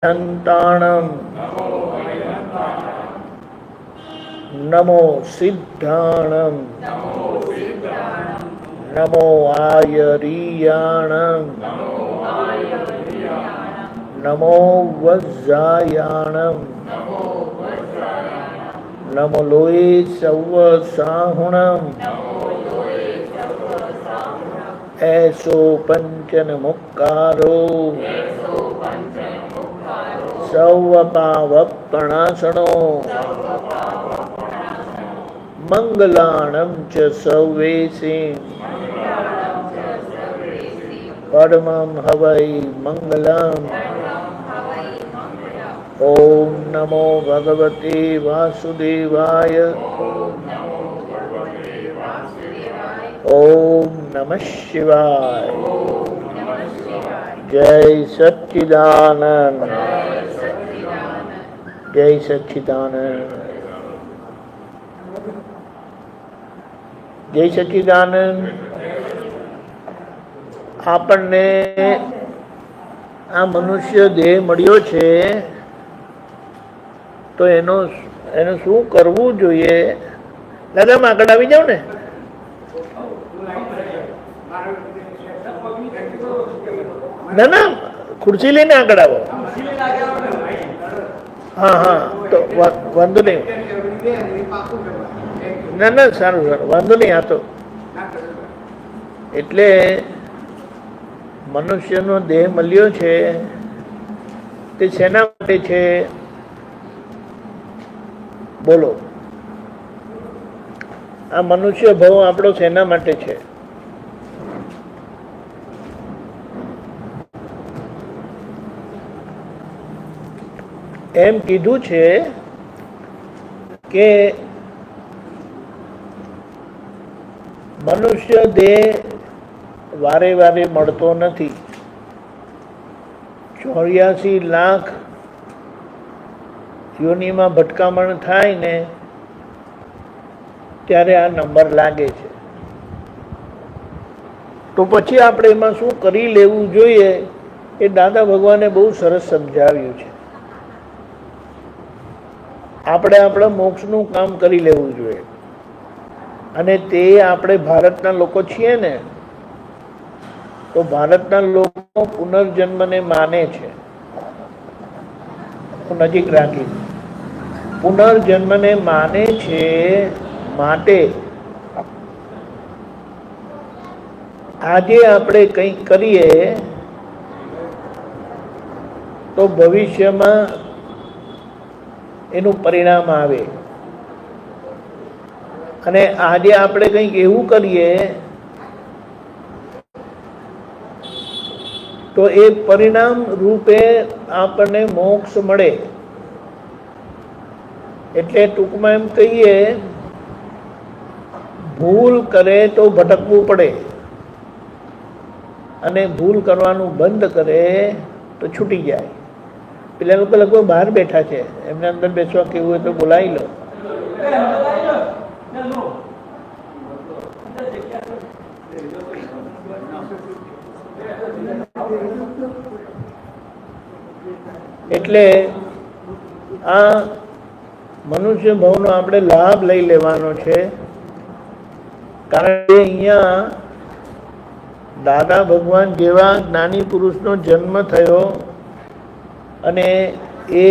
હંતાણમ નમો સિદ્ધાણમ નમો આયરિયાણમ નમો વજ્જાયાણમ નમો લોહે serve સાહુણમ એસો પંચન મુક્કારો સૌ પાવપણાસણો મંગલાણમ ચ સૌવેસી પરમં હવૈ મંગલમ. ઓમ નમો ભગવતે વાસુદેવાય. ઓમ નમઃ શિવાય. જય સચ્ચિદાનંદ. જય સચ્ચિદાનંદ. જય સચ્ચિદાનંદ. આપણને આ મનુષ્ય દેહ મળ્યો છે તો એનું શું કરવું જોઈએ? દાદા આગળ આવી જાવ ને. ના ના, ખુરશી લઈને આગળ આવો. હા હા, તો વાંધો નહીં. ના ના, સારું સારું, વાંધો નહીં. આ તો એટલે મનુષ્યનો દેહ મળ્યો છે તે શેના માટે છે? બોલો, આ મનુષ્ય ભાવ આપણો શેના માટે છે? એમ કીધું છે કે મનુષ્ય દેહ વારે વારે મળતો નથી. 84 લાખ યોનિમાં ભટકામણ થાય ને ત્યારે આ નંબર લાગે છે. તો પછી આપણે એમાં શું કરી લેવું જોઈએ એ દાદા ભગવાને બહુ સરસ સમજાવ્યું છે. આપણે આપણા મોક્ષનું કામ કરી લેવું જોઈએ. અને તે આપણે ભારતના લોકો છીએ ને, તો ભારતના લોકો પુનર્જન્મને માને છે. નજીક રાખી, પુનર્જન્મને માને છે. માટે આજે આપણે કંઈક કરીએ તો ભવિષ્યમાં એનું પરિણામ આવે. અને આજે આપણે કંઈક એવું કરીએ તો એ પરિણામ રૂપે આપણને મોક્ષ મળે. એટલે ટૂંકમાં એમ કહીએ, ભૂલ કરે તો ભટકવું પડે અને ભૂલ કરવાનું બંધ કરે તો છૂટી જાય. પેલા લોકો લગભગ બહાર બેઠા છે, એમને અંદર બેસવા કેવું હોય તો બોલાવી લો. એટલે આ મનુષ્ય ભાવનો આપણે લાભ લઈ લેવાનો છે. કારણ કે અહીંયા દાદા ભગવાન જેવા જ્ઞાની પુરુષનો જન્મ થયો અને એ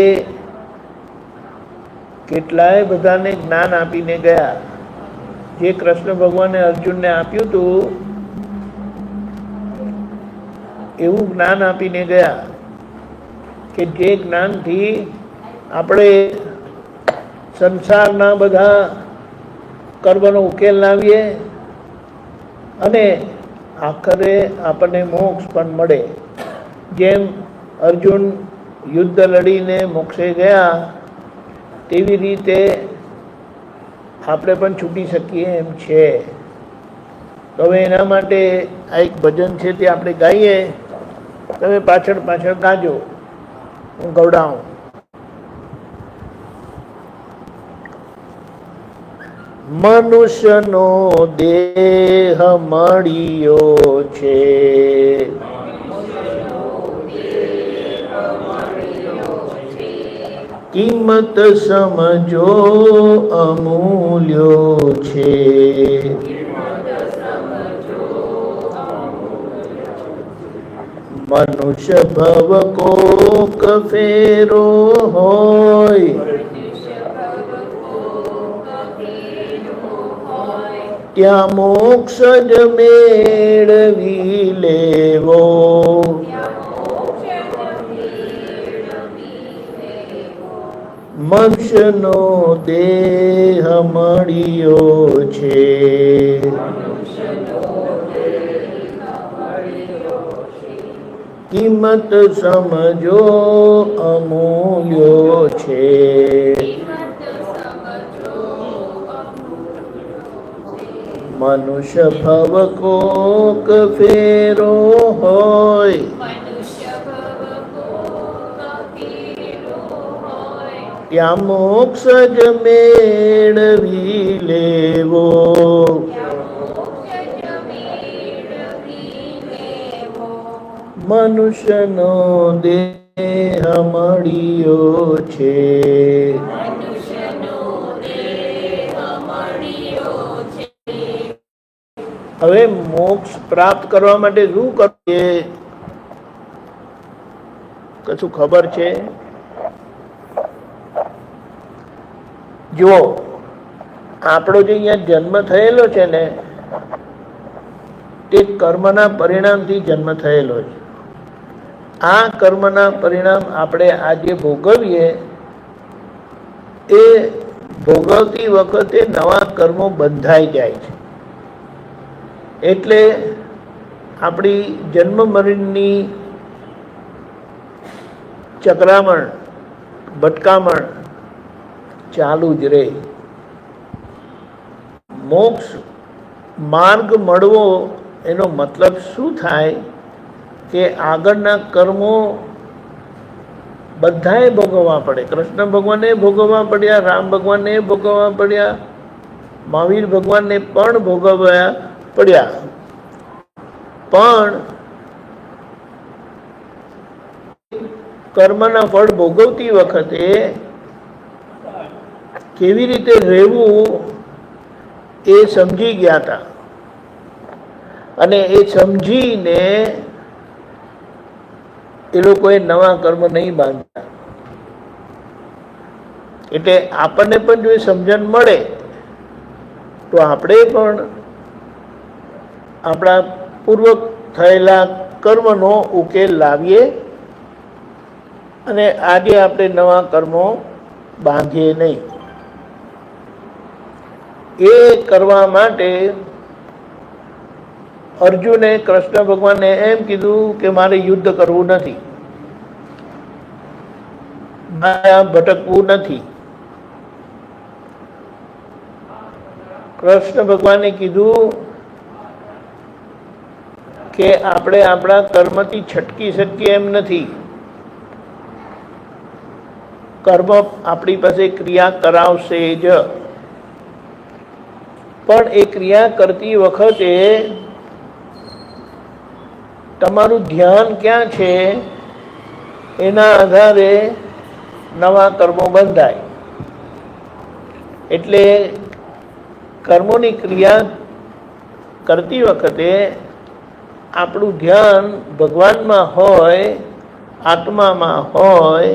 કેટલાય બધાને જ્ઞાન આપીને ગયા. જે કૃષ્ણ ભગવાને અર્જુનને આપ્યું હતું એવું જ્ઞાન આપીને ગયા કે જે જ્ઞાનથી આપણે સંસારના બધા કર્મનો ઉકેલ લાવીએ અને આખરે આપણને મોક્ષ પણ મળે. જેમ અર્જુન યુદ્ધ લડીને મોક્ષે ગયા તેવી રીતે આપણે પણ છૂટી શકીએ એમ છે. તો હવે એના માટે આ એક ભજન છે તે આપણે ગાઈએ. તમે પાછળ પાછળ ગાજો, હું ગવડાવું. મનુષ્યનો દેહ મળ્યો છે, કિંમત સમજો અમૂલ્યો છે. મનુષ્ય ભવ કોક ફેરો હોય, ત્યાં મોક્ષ જ મેળવી લેવો. મનુષ્યનો દેહ મળ્યો છે, કિંમત સમજો અમૂલ્યો છે. મનુષ્ય ભવ કોક ફેરો હોય, ત્યાં મોક્ષ જ મેળવી લેવો. મનુષ્યનો દેહ મળ્યો છે. હવે મોક્ષ પ્રાપ્ત કરવા માટે શું કરીએ? કશું ખબર છે? જો આપણો જે અહીંયા જન્મ થયેલો છે ને, તે કર્મના પરિણામથી જન્મ થયેલો છે. આ કર્મના પરિણામ આપણે આજે ભોગવીએ, એ ભોગવતી વખતે નવા કર્મો બંધાઈ જાય છે. એટલે આપણી જન્મ મરણની ચક્રામણ, ભટકામણ ચાલુ જ રહે. મોક્ષ માર્ગ મળવો એનો મતલબ શું થાય કે આગળના કર્મો બધાએ ભોગવવા પડે. કૃષ્ણ ભગવાને ભોગવવા પડ્યા, રામ ભગવાનને ભોગવવા પડ્યા, મહાવીર ભગવાનને પણ ભોગવવા પડ્યા. પણ કર્મના ફળ ભોગવતી વખતે કેવી રીતે રહેવું એ સમજી ગયા હતા, અને એ સમજીને એ લોકોએ નવા કર્મ નહીં બાંધ્યા. એટલે આપણને પણ જો સમજણ મળે તો આપણે પણ આપણા પૂર્વ થયેલા કર્મનો ઉકેલ લાવીએ અને આજે આપણે નવા કર્મો બાંધીએ નહીં. એ કરવા માટે અર્જુને કૃષ્ણ ભગવાનને એમ કીધું કે મારે યુદ્ધ કરવું નથી, મારે ભટકવું નથી. કૃષ્ણ ભગવાને કીધું કે આપણે આપણા કર્મથી છટકી શકીએ એમ નથી. કર્મ આપણી પાસે ક્રિયા કરાવશે જ, પણ એ ક્રિયા કરતી વખતે તમારું ધ્યાન ક્યાં છે એના આધારે નવા કર્મો બંધાય. એટલે કર્મોની ક્રિયા કરતી વખતે આપણું ધ્યાન ભગવાનમાં હોય, આત્મામાં હોય,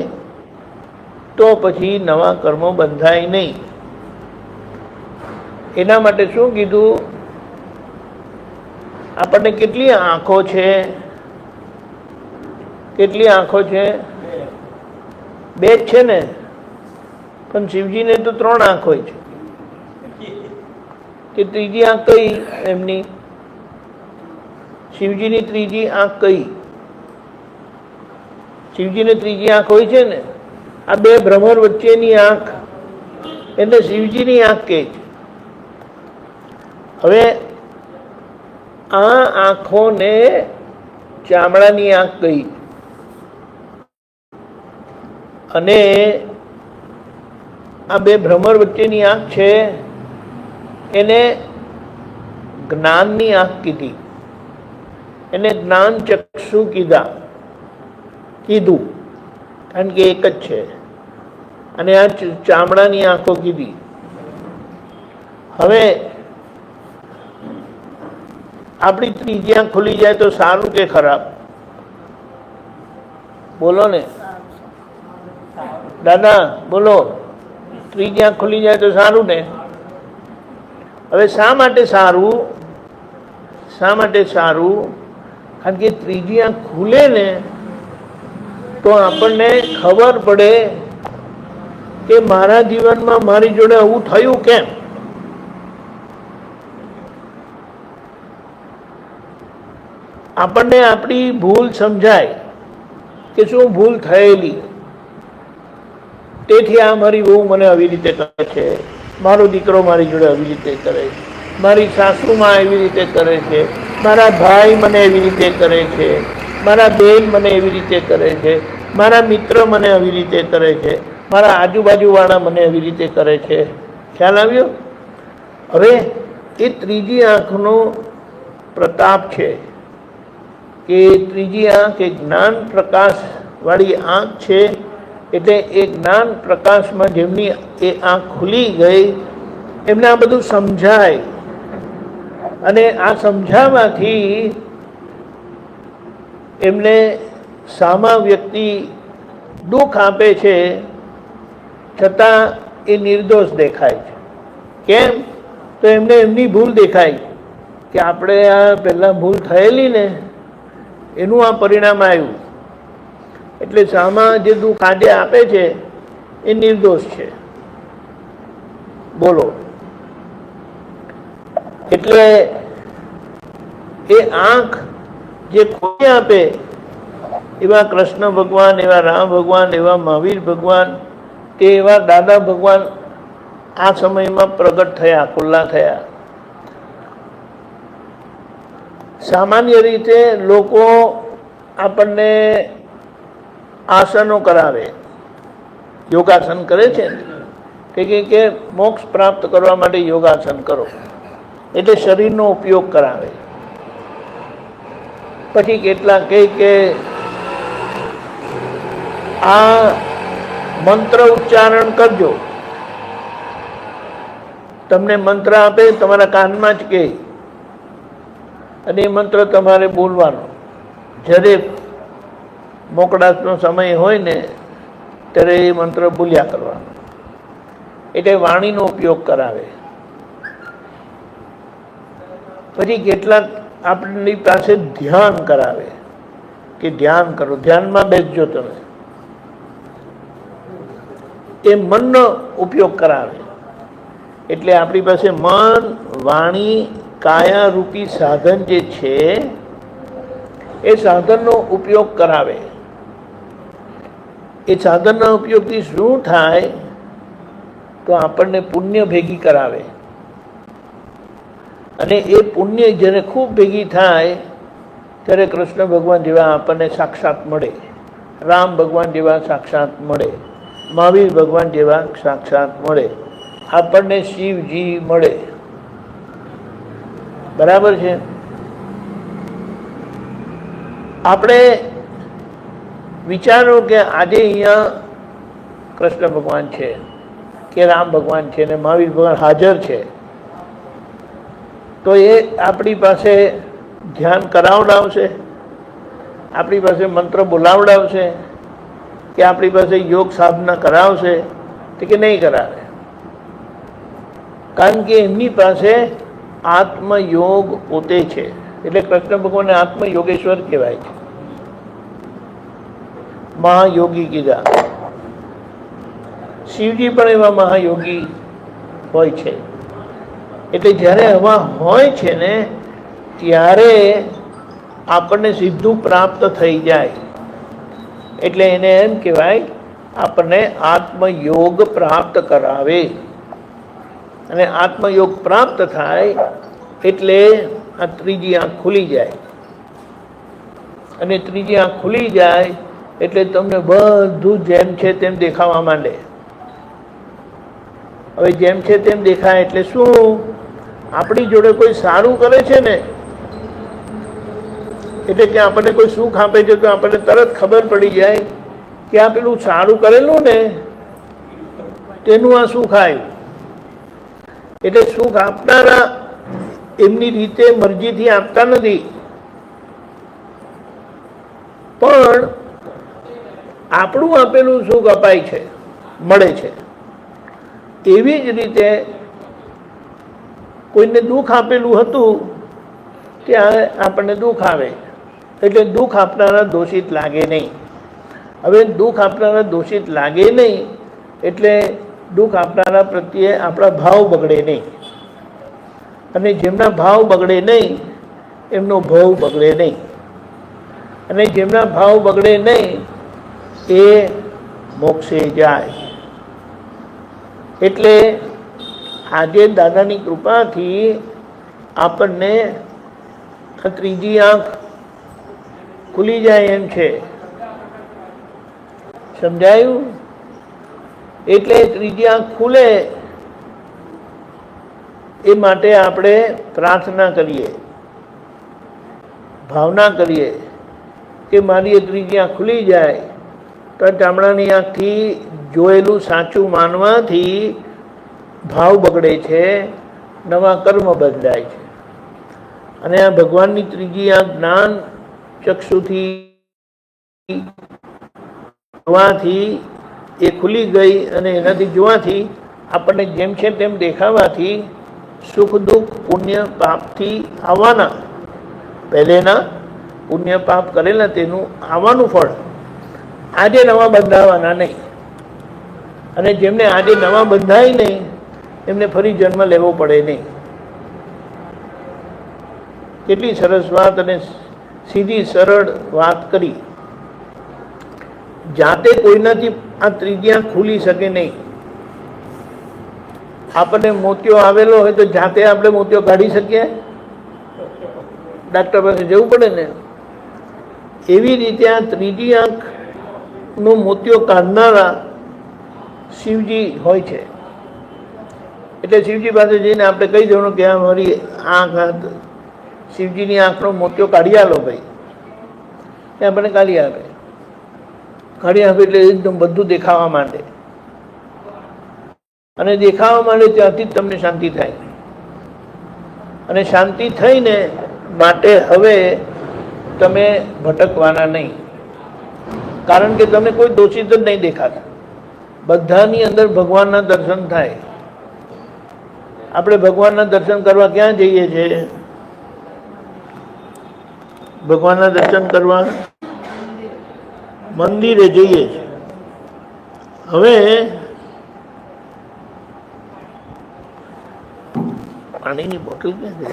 તો પછી નવા કર્મો બંધાય નહીં. એના માટે શું કીધું? આપણને કેટલી આંખો છે? કેટલી આંખો છે? બે જ છે ને, પણ શિવજીને તો 3 આંખો છે. કે ત્રીજી આંખ કઈ એમની? શિવજીની ત્રીજી આંખ કઈ? શિવજીને ત્રીજી આંખ હોય છે ને, આ 2 ભ્રમર વચ્ચેની આંખ એટલે શિવજીની આંખ કે છે. હવે આ આંખોને ચામડાની આંખ કહી, અને આ 2 ભ્રમર વચ્ચેની આંખ છે એને જ્ઞાનની આંખ કીધી, એને જ્ઞાન ચક્ષુ કીધું, કારણ કે એક જ છે. અને આ ચામડાની આંખો કીધી. હવે આપણી ત્રીજી આંખ ખુલી જાય તો સારું કે ખરાબ? બોલો ને દાદા, બોલો. ત્રીજી આંખ ખુલી જાય તો સારું ને? હવે શા માટે સારું? શા માટે સારું? કારણ કે ત્રીજી આંખ ખુલે ને તો આપણને ખબર પડે કે મારા જીવનમાં મારી જોડે આવું થયું કેમ. આપણને આપણી ભૂલ સમજાય કે શું ભૂલ થયેલી, તેથી આ મારી વહુ મને આવી રીતે કરે છે, મારો દીકરો મારી જોડે આવી રીતે કરે છે, મારી સાસુમાં એવી રીતે કરે છે, મારા ભાઈ મને એવી રીતે કરે છે, મારા બેન મને એવી રીતે કરે છે, મારા મિત્ર મને આવી રીતે કરે છે, મારા આજુબાજુવાળા મને એવી રીતે કરે છે. ખ્યાલ આવ્યો? હવે એ ત્રીજી આંખનો પ્રતાપ છે કે ત્રીજી આંખ એ જ્ઞાન પ્રકાશ વાળી આંખ છે. એટલે એ જ્ઞાન પ્રકાશમાં જેમની એ આંખ ખુલી ગઈ એમને આ બધું સમજાય, અને આ સમજાવવાથી એમને સામા વ્યક્તિ દુઃખ આપે છે છતાં એ નિર્દોષ દેખાય છે. કેમ? તો એમને એમની ભૂલ દેખાય કે આપણે આ પહેલાં ભૂલ થયેલી ને એનું આ પરિણામ આવ્યું. એટલે સામા જે દુઃખ આજે આપે છે એ નિર્દોષ છે. બોલો. એટલે એ આંખ જે ખોલી આપે એવા કૃષ્ણ ભગવાન, એવા રામ ભગવાન, એવા મહાવીર ભગવાન કે એવા દાદા ભગવાન આ સમયમાં પ્રગટ થયા, ખુલ્લા થયા. સામાન્ય રીતે લોકો આપણને આસનો કરાવે, યોગાસન કરે છે કે મોક્ષ પ્રાપ્ત કરવા માટે યોગાસન કરો, એટલે શરીરનો ઉપયોગ કરાવે. પછી કેટલા કહે કે આ મંત્ર ઉચ્ચારણ કરજો. તમને મંત્ર આપે તમારા કાનમાં જ કહે, અને એ મંત્ર તમારે બોલવાનો. જ્યારે મોકળાશનો સમય હોય ને ત્યારે એ મંત્ર બોલ્યા કરવાનો. એટલે વાણીનો ઉપયોગ કરાવે. પછી કેટલાક આપણી પાસે ધ્યાન કરાવે કે ધ્યાન કરો, ધ્યાનમાં બેસજો તમે. એ મનનો ઉપયોગ કરાવે. એટલે આપણી પાસે મન, વાણી, કાયા રૂપી સાધન જે છે એ સાધનનો ઉપયોગ કરાવે. એ સાધનના ઉપયોગથી શું થાય? તો આપણને પુણ્ય ભેગી કરાવે. અને એ પુણ્ય જ્યારે ખૂબ ભેગી થાય ત્યારે કૃષ્ણ ભગવાન જેવા આપણને સાક્ષાત મળે, રામ ભગવાન જેવા સાક્ષાત મળે, મહાવીર ભગવાન જેવા સાક્ષાત મળે, આપણને શિવજી મળે. બરાબર છે? આપણે વિચારો કે આજે અહીંયા કૃષ્ણ ભગવાન છે કે રામ ભગવાન છે ને મહાવીર ભગવાન હાજર છે, તો એ આપણી પાસે ધ્યાન કરાવડાવશે, આપણી પાસે મંત્ર બોલાવડાવશે, કે આપણી પાસે યોગ સાધના કરાવશે કે નહીં કરાવે? કારણ કે એમની પાસે આત્મયોગ પોતે છે. એટલે કૃષ્ણ ભગવાનને આત્મયોગેશ્વર કહેવાય છે, મહાયોગી કીધા. શિવજી પણ એવા મહાયોગી હોય છે. એટલે જ્યારે આવા હોય છે ને ત્યારે આપણને સીધું પ્રાપ્ત થઈ જાય. એટલે એને એમ કહેવાય આપણને આત્મયોગ પ્રાપ્ત કરાવે. અને આત્મયોગ પ્રાપ્ત થાય એટલે આ ત્રીજી આંખ ખુલી જાય. અને ત્રીજી આંખ ખુલી જાય એટલે તમને બધું જેમ છે તેમ દેખાવા માંડે. હવે જેમ છે તેમ દેખાય એટલે શું? આપણી જોડે કોઈ સારું કરે છે ને, એટલે કે આપણને કોઈ સુખ આપે છે તો આપણને તરત ખબર પડી જાય કે આ પેલું સારું કરેલું ને તેનું આ સુખ આવ્યું. એટલે સુખ આપનારા એમની રીતે મરજીથી આપતા નથી, પણ આપણું આપેલું સુખ અપાય છે, મળે છે. એવી જ રીતે કોઈને દુઃખ આપેલું હતું ત્યારે આપણને દુઃખ આવે, એટલે દુઃખ આપનારા દોષિત લાગે નહીં. હવે દુઃખ આપનારા દોષિત લાગે નહીં એટલે દુઃખ આપનારા પ્રત્યે આપણા ભાવ બગડે નહીં, અને જેમના ભાવ બગડે નહીં એમનો ભાવ બગડે નહીં, અને જેમના ભાવ બગડે નહીં એ મોક્ષે જાય. એટલે આજે દાદાની કૃપાથી આપણને ત્રીજી આંખ ખુલી જાય એમ છે. સમજાયું? એટલે ત્રીજી આંખ ખુલે એ માટે આપણે પ્રાર્થના કરીએ, ભાવના કરીએ કે મારી એ ત્રીજી આંખ ખુલી જાય. તો ચામડાની આંખથી જોયેલું સાચું માનવાથી ભાવ બગડે છે, નવા કર્મ બદલાય છે. અને આ ભગવાનની ત્રીજી આંખ જ્ઞાન ચક્ષુથી જોવાથી એ ખુલી ગઈ, અને એનાથી જોવાથી આપણને જેમ છે તેમ દેખાવાથી સુખ દુઃખ પુણ્ય પાપથી આવવાના, પહેલેના પુણ્ય પાપ કરેલા તેનું આવવાનું ફળ આજે નવા બંધાવાના નહીં. અને જેમને આજે નવા બંધાય નહીં એમને ફરી જન્મ લેવો પડે નહીં. કેટલી સરસ વાત અને સીધી સરળ વાત કરી. જાતે કોઈનાથી આ ત્રીજી આંખ ખુલી શકે નહીં. આપણને મોતિયો આવેલો હોય તો જાતે આપણે મોતિયો કાઢી શકીએ? ડાક્ટર પાસે જવું પડે ને. એવી રીતે આ ત્રીજી આંખ નો મોતિયો કાઢનારા શિવજી હોય છે. એટલે શિવજી પાસે જઈને આપણે કહી દેવાનું કે આ મારી આંખ, શિવજીની આંખનો મોતિયો કાઢી આલો ભાઈ. એ આપણને કાઢી આપે. કાઢી આપે એટલે એકદમ બધું દેખાવા માંડે, અને દેખાવા માંડે ત્યાંથી જ તમને શાંતિ થાય. અને શાંતિ થઈને માટે હવે તમે ભટકવાના નહીં, કારણ કે તમને કોઈ દોષિત જ નહીં દેખાતા. બધાની અંદર ભગવાનના દર્શન થાય. આપણે ભગવાનના દર્શન કરવા ક્યાં જઈએ છીએ? ભગવાનના દર્શન કરવા મંદિરે જઈએ છીએ. હવે પાણીની બોટલ ક્યાં છે?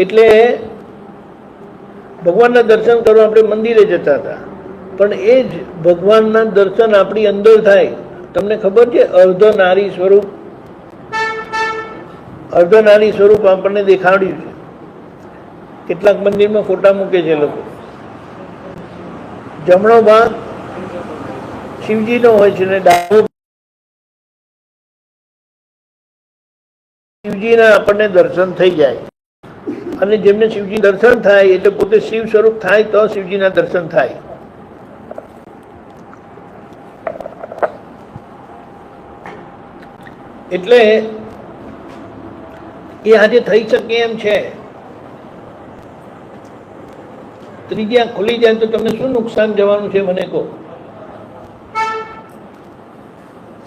એટલે ભગવાનના દર્શન કરવા આપણે મંદિરે જતા હતા, પણ એ જ ભગવાનના દર્શન આપણી અંદર થાય. તમને ખબર છે અર્ધ નારી સ્વરૂપ, અર્ધ નારી સ્વરૂપ આપણને દેખાડ્યું છે. કેટલાક મંદિરમાં ફોટા મૂકે છે લોકો. જમણો ભાગ શિવજીનો હોય છે ને ડાબો શિવજીના આપણને દર્શન થઈ જાય. અને જેમને શિવજી દર્શન થાય એટલે પોતે શિવ સ્વરૂપ થાય તો શિવજીના દર્શન થાય. એટલે એ આજે થઈ શકે એમ છે. ત્રીજી આંખ ખુલી જાય તો તમને શું નુકસાન જવાનું છે મને કહો?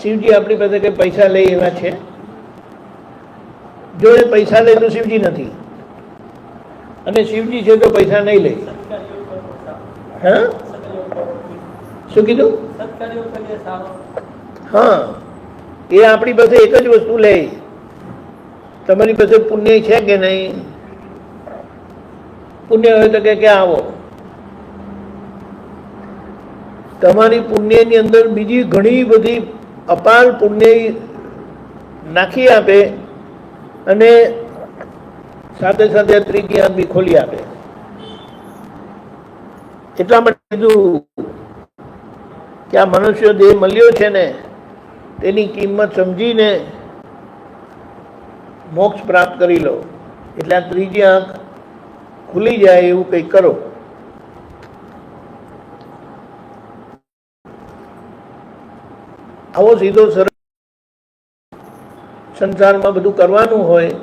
શિવજી આપણી પાસે કઈ પૈસા લે એવા છે? જો એ પૈસા લે તો શિવજી નથી, અને શિવજી છે તો પૈસા નહીં લે. હા, શું કીધું? હા, એ આપણી પાસે એક જ વસ્તુ લે. તમારી પાસે પુણ્ય છે કે નહીં? પુણ્ય હોય તો કે ક્યાં આવો. તમારી પુણ્યની અંદર બીજી ઘણી બધી અપાર પુણ્ય નાખી આપે, અને સાથે સાથે ત્રીજી આંખ બી ખોલી આપે. એટલા માટે કીધું કે આ મનુષ્ય દેહ મળ્યો છે ને તેની કિંમત સમજીને મોક્ષ પ્રાપ્ત કરી લો. એટલે આ ત્રીજી આંખ ખુલી જાય એવું કંઈક કરો. આવો સીધો સરળ સંસારમાં બધું કરવાનું હોય,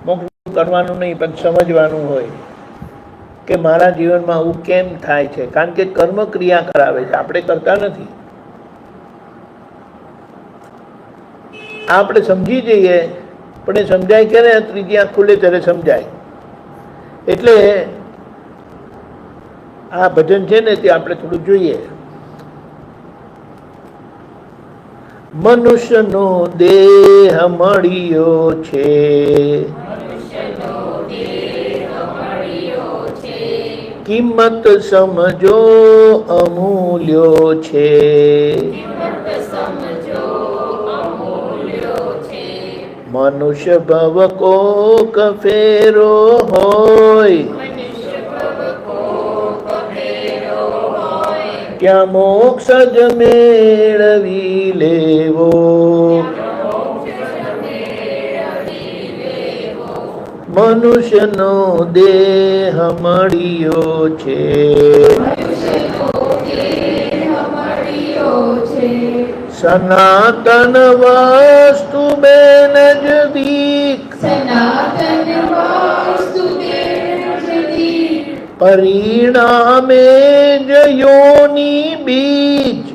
મોક્ષ કરવાનું નહીં, પણ સમજવાનું હોય કે મારા જીવનમાં આવું કેમ થાય છે. કારણ કે કર્મ ક્રિયા કરાવે છે, આપણે કરતા નથી. આપણે સમજી જઈએ, પણ એ સમજાય ક્યારે? ત્રીજી આંખ ખુલે ત્યારે સમજાય. એટલે આ ભજન છે ને તે આપણે થોડું જોઈએ. મનુષ્યનો દેહ મળ્યો છે, કિંમત સમજો અમૂલ્યો છે. મનુષ્ય ભવ કોક ફેરો હોય, ત્યાં મોક્ષ જ મેળવી લેવો. મનુષ્યનો દેહ મળ્યો છે, સનાતન વસ્તુ બે નજદીક, પરિણામે જ યોની બીજ.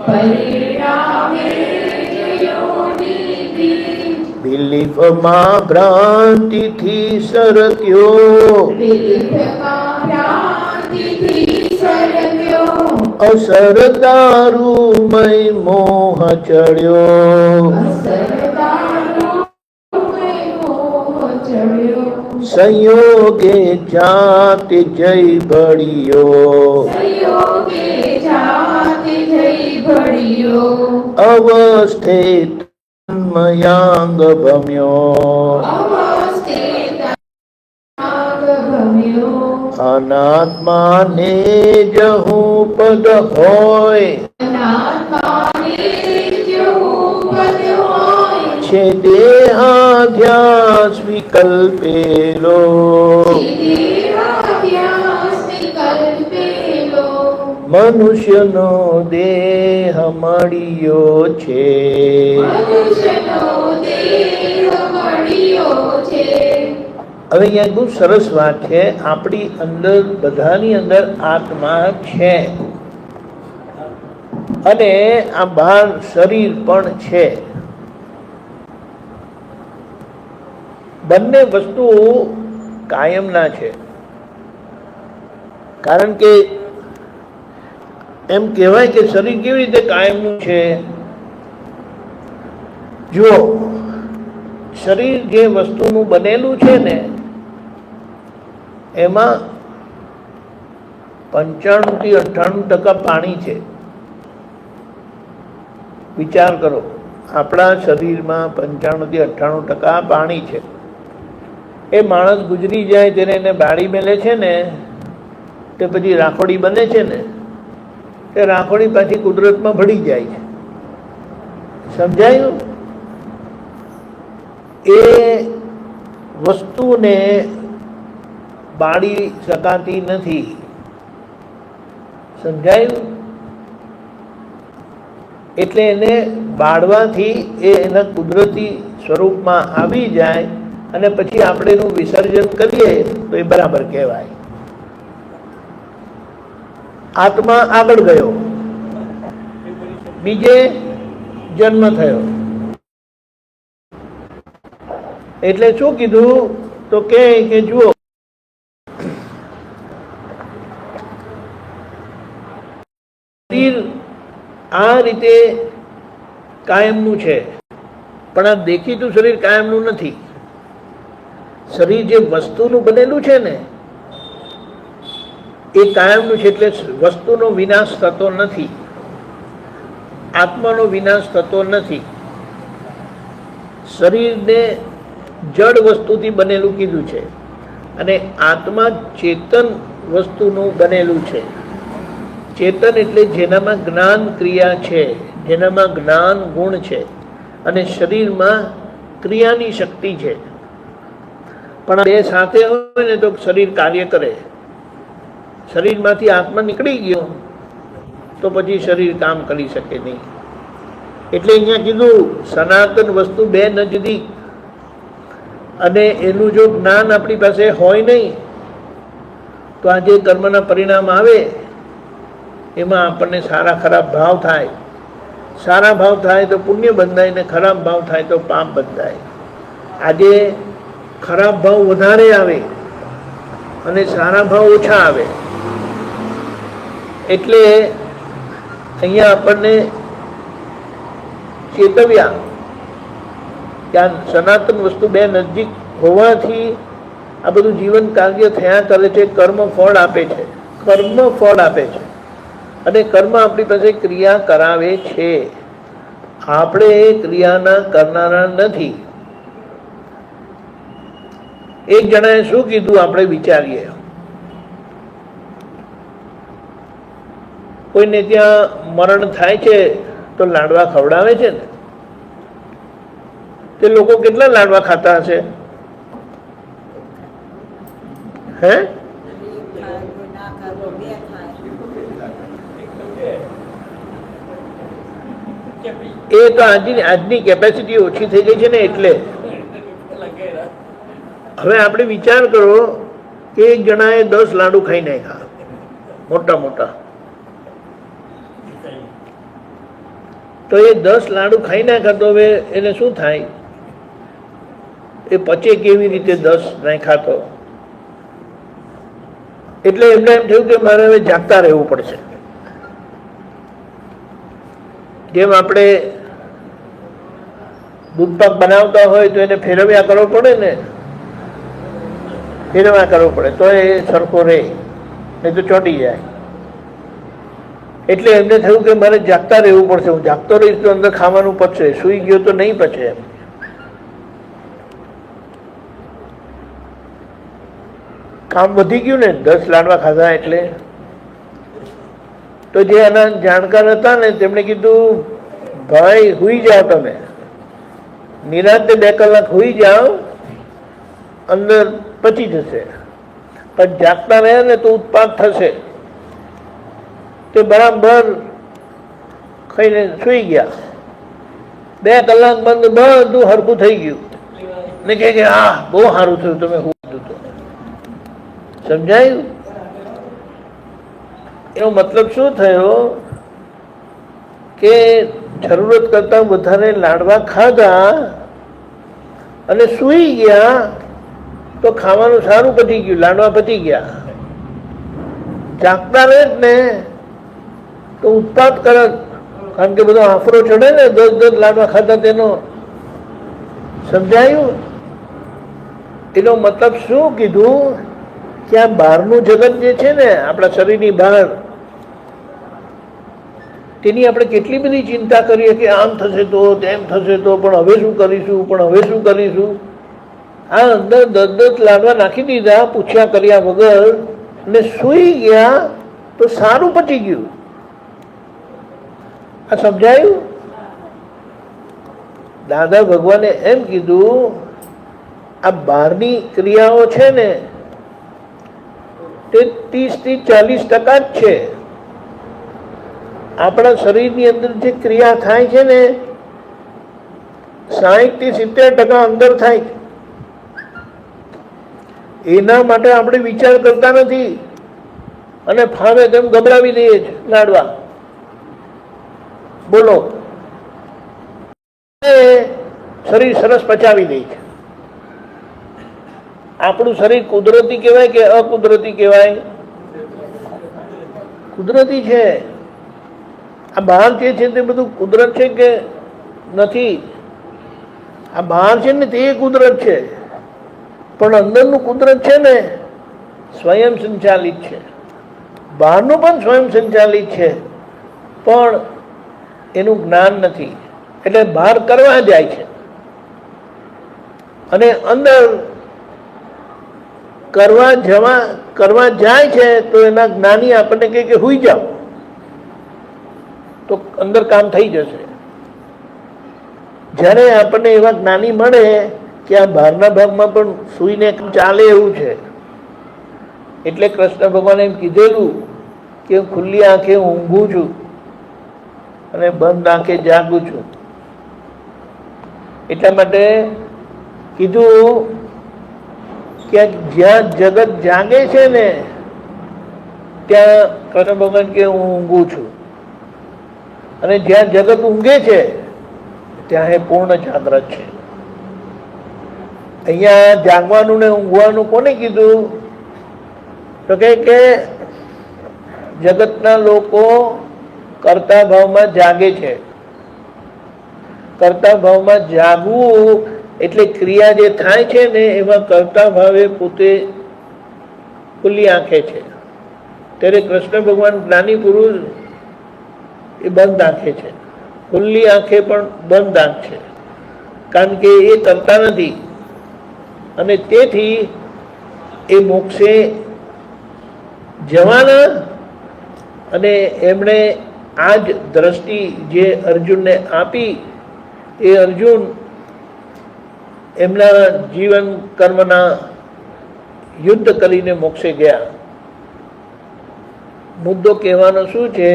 બિલીફમાં ભ્રાંતિથી સરક્યો, અસરદારૂમય મોહ ચડ્યો. સંયોગે જાતિ જય ભળ્યો, અવસ્થે તન્મયાંગ ભમ્યો. અનાત્માને જ હું પદ હોય, છે દેહાધ્યાસ વિકલ્પેલો. મનુષ્યનો દેહ મળ્યો છે, હવે અહીંયા બહુ સરસ વાત છે. આપણી અંદર, બધાની અંદર આત્મા છે અને આ બહાર શરીર પણ છે. બંને વસ્તુ કાયમના છે. કારણ કે એમ કહેવાય કે શરીર કેવી રીતે કાયમનું છે? જુઓ, શરીર જે વસ્તુનું બનેલું છે ને એમાં 95 થી 98% પાણી છે. વિચાર કરો, આપણા શરીરમાં 95 થી 98% પાણી છે. એ માણસ ગુજરી જાય ત્યારે એને બાળી મેલે છે ને તે પછી રાખોડી બને છે ને, તે રાખોડી પાછી કુદરતમાં ભળી જાય છે. સમજાયું? એ વસ્તુને બાળી શકાતી નથી. સમજાયું? એટલે એને બાળવાથી એ એના કુદરતી સ્વરૂપમાં આવી જાય અને પછી આપણે એનું વિસર્જન કરીએ તો એ બરાબર કહેવાય. આત્મા આગળ ગયો, બીજે જન્મ થયો. એટલે શું કીધું? તો કે જુઓ, શરીર આ રીતે કાયમનું છે, પણ આ દેખીતું શરીર કાયમનું નથી. શરીર જે વસ્તુનું બનેલું છે ને એ કાયમનું છે. એટલે વસ્તુનો વિનાશ થતો નથી, આત્માનો વિનાશ થતો નથી. શરીરને જડ વસ્તુથી બનેલું કીધું છે અને આત્મા ચેતન વસ્તુનું બનેલું છે. ચેતન એટલે જેનામાં જ્ઞાન ક્રિયા છે, જેનામાં જ્ઞાન ગુણ છે અને શરીરમાં ક્રિયાની શક્તિ છે. પણ બે સાથે હોય ને તો શરીર કાર્ય કરે. શરીરમાંથી આત્મા નીકળી ગયો તો પછી શરીર કામ કરી શકે નહીં. એટલે અહીંયા કીધું સનાતન વસ્તુ બે નજદીક, અને એનું જો જ્ઞાન આપણી પાસે હોય નહીં તો આ જે કર્મના પરિણામ આવે એમાં આપણને સારા ખરાબ ભાવ થાય. સારા ભાવ થાય તો પુણ્ય બંધાય ને ખરાબ ભાવ થાય તો પાપ બંધાય. આજે ખરાબ ભાવ વધારે આવે અને સારા ભાવ ઓછા આવે. એટલે અહીંયા આપણને ચેતવ્યા કે આ સનાતન વસ્તુ બે નજીક હોવાથી આ બધું જીવન કાર્ય થયા કરે છે. કર્મ ફળ આપે છે, કર્મ ફળ આપે છે, અને કર્મ આપણી પાસે ક્રિયા કરાવે છે. આપણે એ ક્રિયાના કરનારા નથી. એક જણાએ શું કીધું આપણે વિચારીએ. કોઈને ત્યાં મરણ થાય છે તો લાડવા ખવડાવે છે ને, તે લોકો કેટલા લાડવા ખાતા હશે? હે? એ તો આજની કેપેસિટી ઓછી થઈ ગઈ છે ને, એટલે હવે આપણે વિચાર કરો કે એક જણાએ 10 લાડુ ખાઈ નાખ્યા, મોટા મોટા. તો એ 10 લાડુ ખાઈ નાખ્યા તો હવે એને શું થાય? એ પચે કેવી રીતે 10 નાખ્યા તો? એટલે એમને એમ થયું કે મારે હવે જાગતા રહેવું પડશે. જેમ આપણે દૂધપાક બનાવતા હોય તો એને ફેરવ્યા કરવો પડે ને, ફેરવ્યા કરવો પડે તો એ સરખો રહે, નહીં તો ચોંટી જાય. એટલે એમને થયું કે મારે જાગતા રહેવું પડશે. હું જાગતો રહીશ તો અંદર ખાવાનું પચશે, સૂઈ ગયો તો નહીં પચે. એમ કામ વધી ગયું ને, 10 લાડવા ખાધા એટલે. તો જે એના જાણકાર હતા ને તેમણે કીધું, ભાઈ હુઈ જાઓ, તમે નિરાંતે 2 કલાક હુઈ જાઓ, અંદર પચી જશે. પણ જાગતા રહ્યા ને તો ઉત્પાદ થશે. તે બરાબર ખાઈને સુઈ ગયા. 2 કલાક બંધ બધું હરખું થઈ ગયું ને કે હા બહુ સારું થયું તમે હુઈ તો. સમજાયું? એનો મતલબ શું થયો કે જરૂરત કરતા વધારે લાડવા ખાધા અને સૂઈ ગયા તો ખાવાનું સારું પતી ગયું, લાડવા પતી ગયા. જાગતા રહે ને તો ઉત્પાદ કરત, કારણ કે બધો આફરો ચડે ને 10 લાડવા ખાધા તેનો. સમજાયું? એનો મતલબ શું કીધું કે આ બહારનું જગત જે છે ને, આપણા શરીરની બહાર, તેની આપણે કેટલી બધી ચિંતા કરીએ કે આમ થશે તો, તેમ થશે તો, પણ હવે શું કરીશું, પણ હવે શું કરીશું. આ અંદર 10 લાડવા નાખી દીધા પૂછ્યા કર્યા વગર ને સૂઈ ગયા તો સારું પચી ગયું. આ સમજાયું? દાદા ભગવાને એમ કીધું, આ બહારની ક્રિયાઓ છે ને તે 30-40% જ છે. આપણા શરીરની અંદર જે ક્રિયા થાય છે ને 60-70% અંદર થાય. એના માટે આપણે વિચાર કરતા નથી અને ફાવે તેમ ગભરાવી દઈએ છે લાડવા. બોલો, શરીર સરસ પચાવી દે છે. આપણું શરીર કુદરતી કહેવાય કે અકુદરતી કહેવાય? કુદરતી છે. આ બહાર જે છે તે બધું કુદરત છે કે નથી? આ બહાર છે ને તે કુદરત છે, પણ અંદરનું કુદરત છે ને સ્વયં સંચાલિત છે. બહારનું પણ સ્વયં સંચાલિત છે, પણ એનું જ્ઞાન નથી. એટલે બહાર કરવા જાય છે અને અંદર કરવા જાય છે તો એના જ્ઞાની આપણને કહે કે હુઈ જાઓ તો અંદર કામ થઈ જશે. જ્યારે આપણને એવા જ્ઞાની મળે કે આ બહારના ભાગમાં પણ સૂઈને ચાલે એવું છે. એટલે કૃષ્ણ ભગવાને એમ કીધેલું કે હું ખુલ્લી આંખે ઊંઘું છું અને બંધ આંખે જાગું છું. એટલા માટે કીધું કે જ્યાં જગત જાગે છે ને ત્યાં કૃષ્ણ ભગવાન કે હું ઊંઘું છું, અને જ્યાં જગત ઊંઘે છે ત્યાં એ પૂર્ણ જાગ્રત છે. અહીંયા જાગવાનું ને ઊંઘવાનું કોને કીધું? તો કે જગતના લોકો કરતા ભાવમાં જાગે છે. કરતા ભાવમાં જાગવું એટલે ક્રિયા જે થાય છે ને એમાં કરતા ભાવે પોતે ખુલ્લી આંખે છે. ત્યારે કૃષ્ણ ભગવાન જ્ઞાની પુરુષ એ બંધ આંખે છે. ખુલ્લી આંખે પણ બંધ આંખ છે, કારણ કે એ કરતા નથી, અને તેથી એ મોક્ષે જવાના. અને એમણે આ જ દ્રષ્ટિ જે અર્જુનને આપી, એ અર્જુન એમના જીવન કર્મના યુદ્ધ કરીને મોક્ષે ગયા. મુદ્દો કહેવાનો શું છે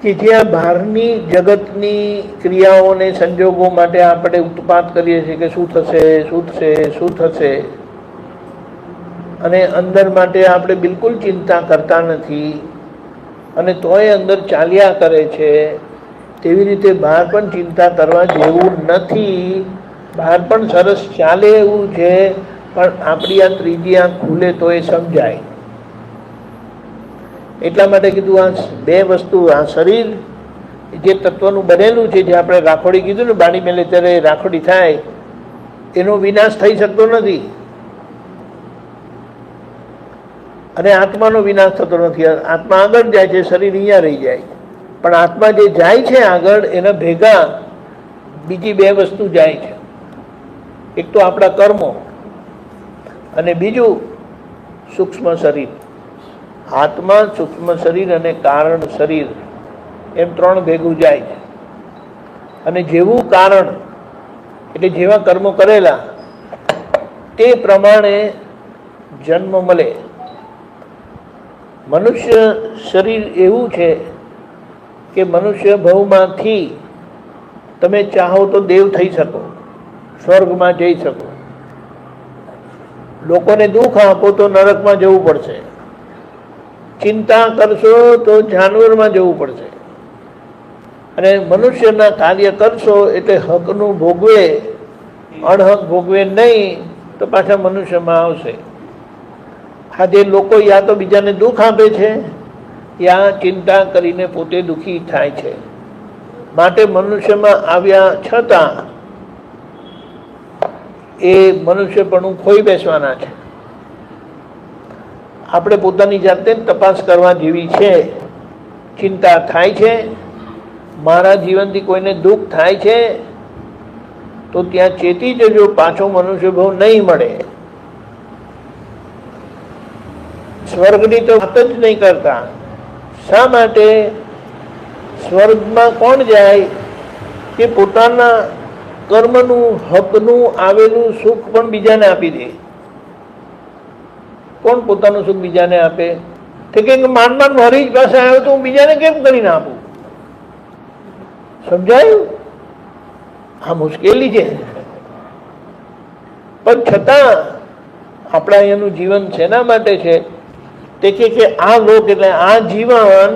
કે જ્યાં બહારની જગતની ક્રિયાઓને સંજોગો માટે આપણે ઉત્પાત કરીએ છીએ કે શું થશે, શું થશે, શું થશે, અને અંદર માટે આપણે બિલકુલ ચિંતા કરતા નથી, અને તોય અંદર ચાલ્યા કરે છે. તેવી રીતે બહાર પણ ચિંતા કરવા જેવું નથી. બહાર પણ સરસ ચાલે એવું છે, પણ આપણી આ ત્રીજી આંખ ખુલે તો એ સમજાય. એટલા માટે કીધું આ બે વસ્તુ, આ શરીર જે તત્વનું બનેલું છે, જે આપણે રાખોડી કીધું ને, બાળી મેલે ત્યારે રાખોડી થાય, એનો વિનાશ થઈ શકતો નથી, અને આત્માનો વિનાશ થતો નથી. આત્મા આગળ જાય છે, શરીર અહીંયા રહી જાય. પણ આત્મા જે જાય છે આગળ, એના ભેગા બીજી બે વસ્તુ જાય છે. એક તો આપણા કર્મો, અને બીજું સૂક્ષ્મ શરીર. આત્મા, સૂક્ષ્મ શરીર અને કારણ શરીર, એમ ત્રણ ભેગું જાય છે. અને જેવું કારણ એટલે જેવા કર્મો કરેલા તે પ્રમાણે જન્મ મળે. મનુષ્ય શરીર એવું છે કે મનુષ્ય ભવમાંથી તમે ચાહો તો દેવ થઈ શકો, સ્વર્ગમાં જઈ શકો. લોકોને દુઃખ આપો તો નરકમાં જવું પડશે. ચિંતા કરશો તો જાનવરમાં જવું પડશે. અને મનુષ્યના કાર્ય કરશો એટલે હકનું ભોગવે, અણહક ભોગવે નહીં, તો પાછા મનુષ્યમાં આવશે. આજે લોકો યા તો બીજાને દુઃખ આપે છે, યા ચિંતા કરીને પોતે દુઃખી થાય છે. માટે મનુષ્યમાં આવ્યા છતાં એ મનુષ્યપણું ખોઈ બેસવાના છે. આપણે પોતાની જાતે તપાસ કરવા જેવી છે. ચિંતા થાય છે, મારા જીવનથી કોઈને દુઃખ થાય છે, તો ત્યાં ચેતી જજો, પાછો મનુષ્ય ભાવ નહીં મળે. સ્વર્ગની તો વાત જ નહીં કરતા. શા માટે? સ્વર્ગમાં કોણ જાય કે પોતાના કર્મનું, હકનું આવેલું સુખ પણ બીજાને આપી દે. કોણ પોતાનું સુખ બીજાને આપે? તે કે માંડ મારી જ પાસે આવ્યો તો હું બીજાને કેમ કરીને આપું? સમજાયું? આ મુશ્કેલી છે. પણ છતાં આપણા અહીંયાનું જીવન શેના માટે છે? તે કે આ લોક એટલે આ જીવન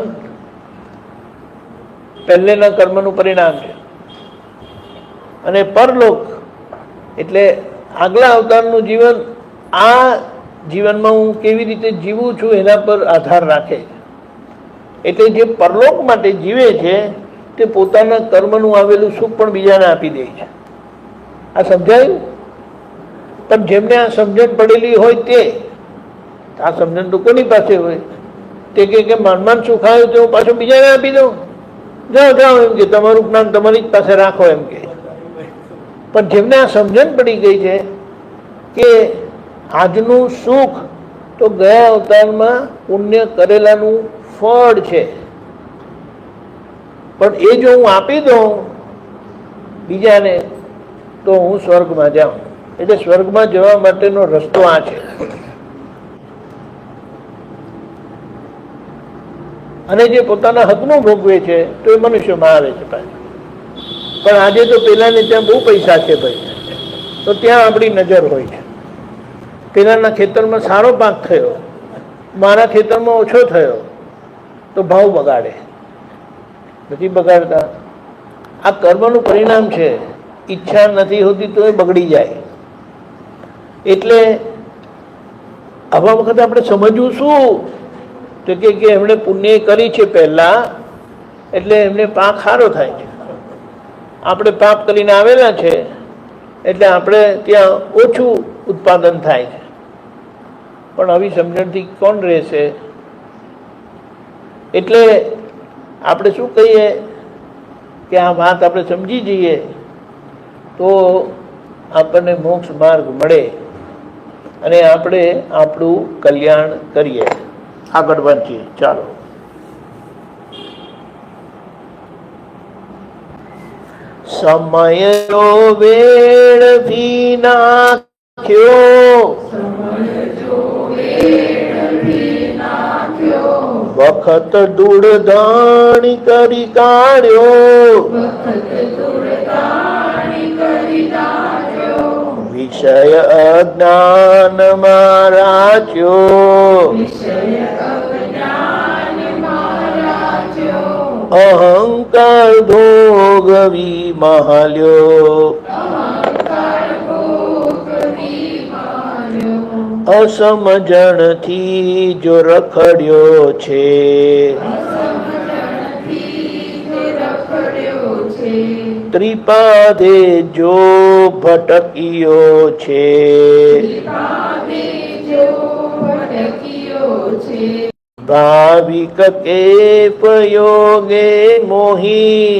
પહેલેના કર્મનું પરિણામ છે, અને પરલોક એટલે આગલા અવતારનું જીવન આ જીવનમાં હું કેવી રીતે જીવું છું એના પર આધાર રાખે. એટલે જે પરલોક માટે જીવે છે તે પોતાના કર્મનું આવેલું સુખ પણ બીજાને આપી દે છે. આ સમજાયું? પણ જેમને આ સમજણ પડેલી હોય તે, આ સમજણ તો કોની પાસે હોય? તે કે માન સુખ આવ્યું તો હું પાછું બીજાને આપી દઉં, જાઓ જાઓ એમ કે તમારું જ્ઞાન તમારી જ પાસે રાખો એમ કે. પણ જેમને આ સમજણ પડી ગઈ છે કે આજનું સુખ તો ગયા અવતારમાં પુણ્ય કરેલાનું ફળ છે, પણ એ જો હું આપી દઉં બીજાને તો હું સ્વર્ગમાં જાઉં. એટલે સ્વર્ગમાં જવા માટેનો રસ્તો આ છે. અને જે પોતાના હકનું ભોગવે છે તો એ મનુષ્યમાં આવે છે પાછું. પણ આજે તો પેલાને ત્યાં બહુ પૈસા છે ભાઈ, તો ત્યાં આપણી નજર હોય છે. પેલાના ખેતરમાં સારો પાક થયો, મારા ખેતરમાં ઓછો થયો, તો ભાવ બગાડે. નથી બગાડતા. આ કર્મનું પરિણામ છે. ઈચ્છા નથી હોતી તો એ બગડી જાય. એટલે આવા વખતે આપણે સમજવું શું, તો કે એમણે પુણ્ય કરી છે પહેલા, એટલે એમને પાક સારો થાય છે. આપણે પાપ કરીને આવેલા છે એટલે આપણે ત્યાં ઓછું ઉત્પાદન થાય છે. પણ આવી સમજણથી કોણ રહેશે? એટલે આપણે શું કહીએ કે આ વાત આપણે સમજી જઈએ તો આપણને મોક્ષ માર્ગ મળે અને આપણે આપણું કલ્યાણ કરીએ. આગળ વાંચીએ. ચાલો. સમયનો વેડફી નાખ્યો, વખત દૂડધાણી કરી કાઢ્યો, વિષય અજ્ઞાનમાં રાચ્યો, અહંકાર ભોગવી મહાલ્યો, અસમજણથી જો રખડ્યો છે, ત્રિપાદે જો ભટક્યો છે, ભાવિક કે પ્રયોગે મોહી,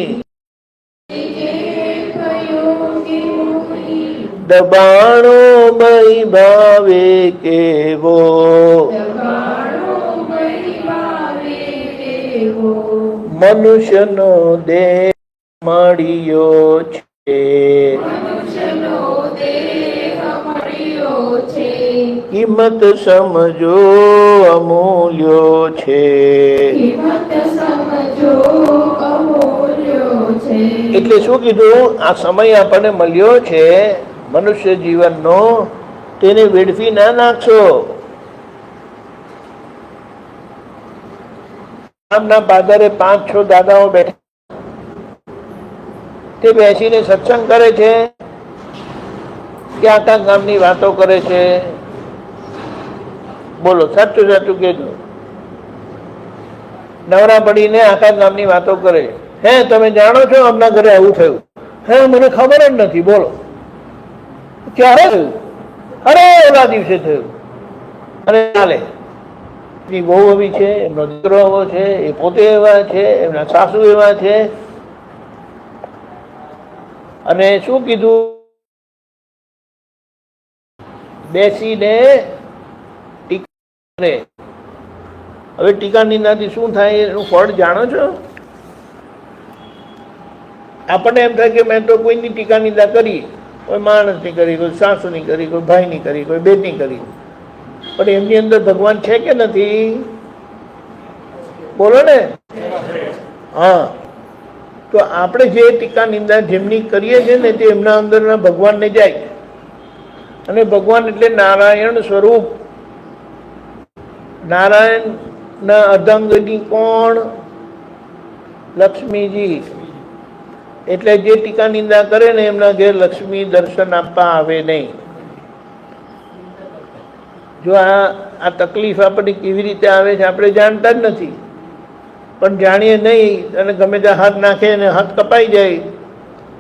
દબાણો મય ભાવે કેવો, મનુષ્યનો દેહ મળ્યો છે, કિંમત સમજો અમૂલ્યો છે. એટલે શું કીધું? આ સમય આપણને મળ્યો છે મનુષ્ય જીવનનો, તેને વેડફી ના નાખશો. ગામના પાદરે 5-6 દાદાઓ બેઠા, તે બેસીને સત્સંગ કરે છે કે આખા ગામની વાતો કરે છે? બોલો, સાચું સાચું કહેજો. નવરા પડીને આખા ગામની વાતો કરે. હે, તમે જાણો છો આમના ઘરે આવું થયું? હે, મને ખબર જ નથી. બોલો, ક્યારે થયું? અરે ઓલા દિવસે થયું. અને ચાલે. એની વહુ એવી છે, એમનો દીકરો એવો છે, એ પોતે એવા છે, એમના સાસુ એવા છે. અને શું કીધું? બેસીને ટીકા. હવે ટીકા નિંદાથી શું થાય એનું ફળ જાણો છો? આપણને એમ થાય કે મેં તો કોઈની ટીકા નિંદા કરી, કોઈ માણસની કરી, કોઈ સાસુની કરી, કોઈ ભાઈની કરી, કોઈ બેનની કરી. પણ એમની અંદર ભગવાન છે કે નથી? બોલો ને. હા, તો આપણે જે ટીકા નિંદા જેમની કરીએ છીએ ને તે એમના અંદરના ભગવાનને જાય. અને ભગવાન એટલે નારાયણ સ્વરૂપ. નારાયણના અર્ધાંગની કોણ? લક્ષ્મીજી. એટલે જે ટીકા નિંદા કરે ને એમના ઘેર લક્ષ્મી દર્શન આપવા આવે નહીં. જો આ તકલીફ આપણને કેવી રીતે આવે છે આપણે જાણતા જ નથી. પણ જાણીએ નહીં અને ગમે ત્યાં હાથ નાખે અને હાથ કપાઈ જાય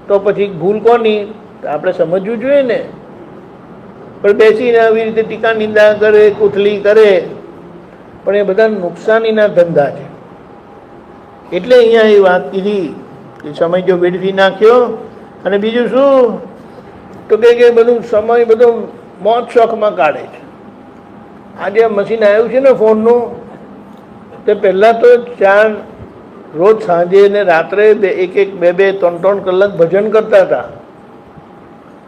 તો પછી ભૂલ કોની? આપણે સમજવું જોઈએ ને. પણ બેસીને આવી રીતે ટીકા નિંદા કરે, કુથલી કરે, પણ એ બધા નુકસાનીના ધંધા છે. એટલે અહીંયા એ વાત કીધી કે સમય જો વેડફી નાખ્યો. અને બીજું શું? તો કે બધું સમય બધો મોજ શોખમાં કાઢે છે. આજે મશીન આવ્યું છે ને ફોનનું, તે પહેલાં તો રોજ સાંજે ને રાત્રે 1-1, 2-2, 3-3 કલાક ભજન કરતા હતા.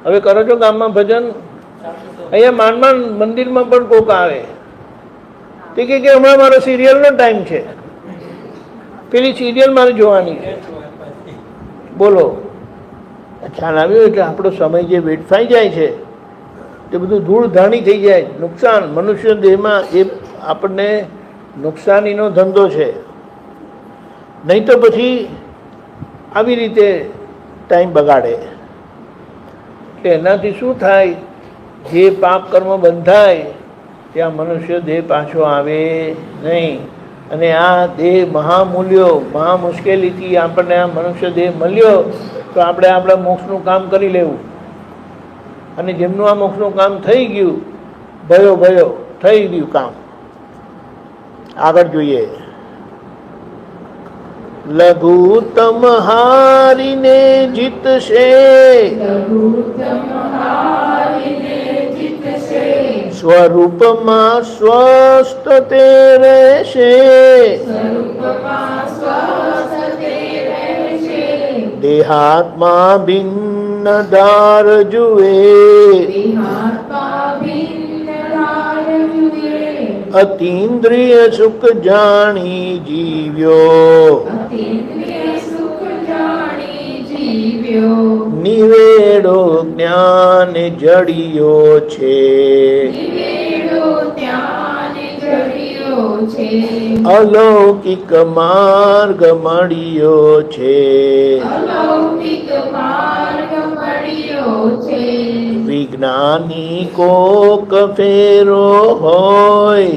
હવે કરો છો ગામમાં ભજન? અહીંયા માંડમાં મંદિરમાં પણ કોક આવે તે કે હમણાં મારો સિરિયલનો ટાઈમ છે, પેલી સિરિયલ મારે જોવાની છે. બોલો, ખ્યાલ આવ્યો? એટલે આપણો સમય જે વેડફાઈ જાય છે તે બધું ધૂળ ધાણી થઈ જાય, નુકસાન. મનુષ્ય દેહમાં એ આપણને નુકસાનીનો ધંધો છે. નહીં તો પછી આવી રીતે ટાઈમ બગાડે. એટલે એનાથી શું થાય? જે પાપ કર્મ બંધાય ત્યાં મનુષ્ય દેહ પાછો આવે નહીં. અને આ દેહ મહામૂલ્યો, મહા મુશ્કેલીથી આપણને આ મનુષ્ય દેહ મળ્યો તો આપણે આપણા મોક્ષનું કામ કરી લેવું. અને જેમનું આ મોક્ષનું કામ થઈ ગયું, ભયો થઈ ગયું કામ. આગળ જોઈએ. લઘુત્તમ હારીને જીતશે, સ્વરૂપમાં સ્વસ્થ તે રહેશે, દેહાત્મા ભિન્ન ધાર જુએ, અતીન્દ્રિય સુખ જાણી જીવ્યો, નિવેડો જ્ઞાન જડિયો છે, અલૌકિક માર્ગ મળ્યો છે, વિજ્ઞાની કોક ફેરો હોય,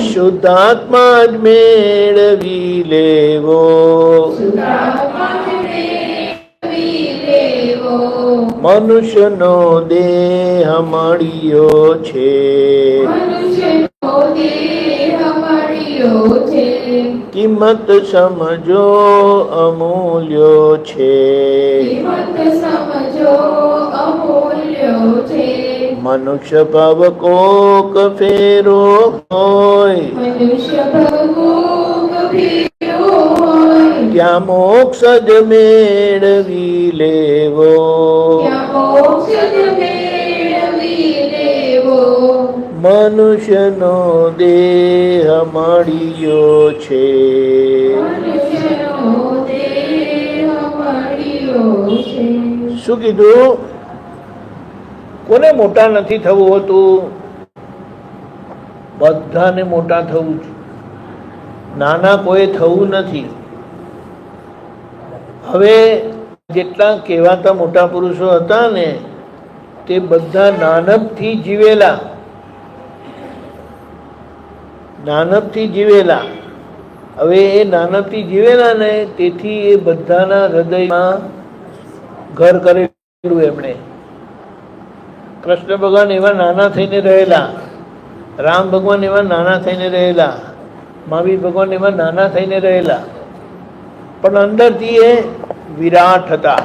શુદ્ધાત્મા જ મેળવી લેવો, મનુષ્યનો દેહ મળ્યો છે, કિંમત સમજો અમૂલ્યો છે, મનુષ્ય ભવ કોક ફેરો હોય, ત્યાં મોક્ષ જ મેળવી લેવો, મનુષ્યનો દેહ મળ્યો છે. શું કીધું? કોને મોટા નથી થવું હતું? બધાને મોટા થવું છે. નાના કોઈ થવું નથી. હવે જેટલા કહેવાતા મોટા પુરુષો હતા ને તે બધા નાનપથી જીવેલા, નાનપથી જીવેલા. હવે એ નાનપથી જીવેલા ને તેથી એ બધાના હૃદયમાં ઘર કરેલું એમણે. કૃષ્ણ ભગવાન એવા નાના થઈને રહેલા, રામ ભગવાન એવા નાના થઈને રહેલા, મહાવીર ભગવાન એવા નાના થઈને રહેલા, પણ અંદરથી એ વિરાટ હતા.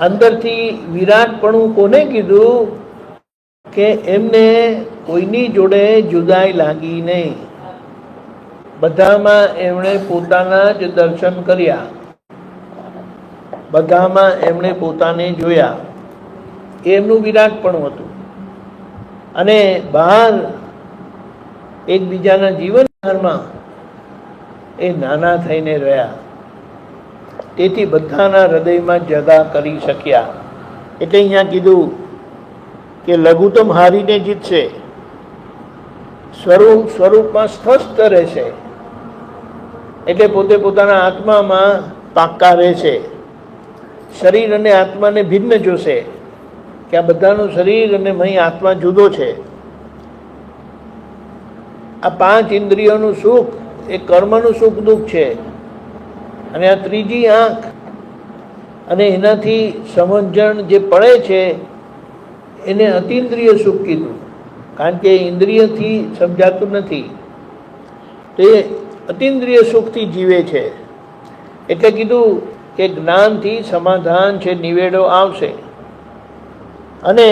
અંદરથી વિરાટપણું કોને કીધું? કે એમને કોઈની જોડે જુદાઈ લાગી નહીં. બધામાં એમણે પોતાના જ દર્શન કર્યા, બધામાં એમણે પોતાને જોયા. એમનું વિરાટપણું હતું. અને બહાર એકબીજાના જીવનમાં એ નાના થઈને રહ્યા. તેથી બધાના હૃદયમાં જગા કરી શક્યા. એટલે અહીંયા કીધું કે લઘુત્તમ હારીને જીતશે, સ્વરૂપમાં સ્વસ્થ રહેશે. એટલે પોતે પોતાના આત્મામાં પાક્કા રહેશે. શરીર અને આત્માને ભિન્ન જોશે કે આ બધાનું શરીર અને મહી આત્મા જુદો છે. આ પાંચ ઇન્દ્રિયોનું સુખ એ કર્મનું સુખ દુઃખ છે. અને આ ત્રીજી આંખ અને એનાથી સમજણ જે પડે છે એને અતિન્દ્રિય સુખ કીધું. કારણ કે ઇન્દ્રિયથી સમજાતું નથી, તે અતિન્દ્રિય સુખથી જીવે છે. એટલે કીધું કે જ્ઞાનથી સમાધાન છે, નિવેડો આવશે. અને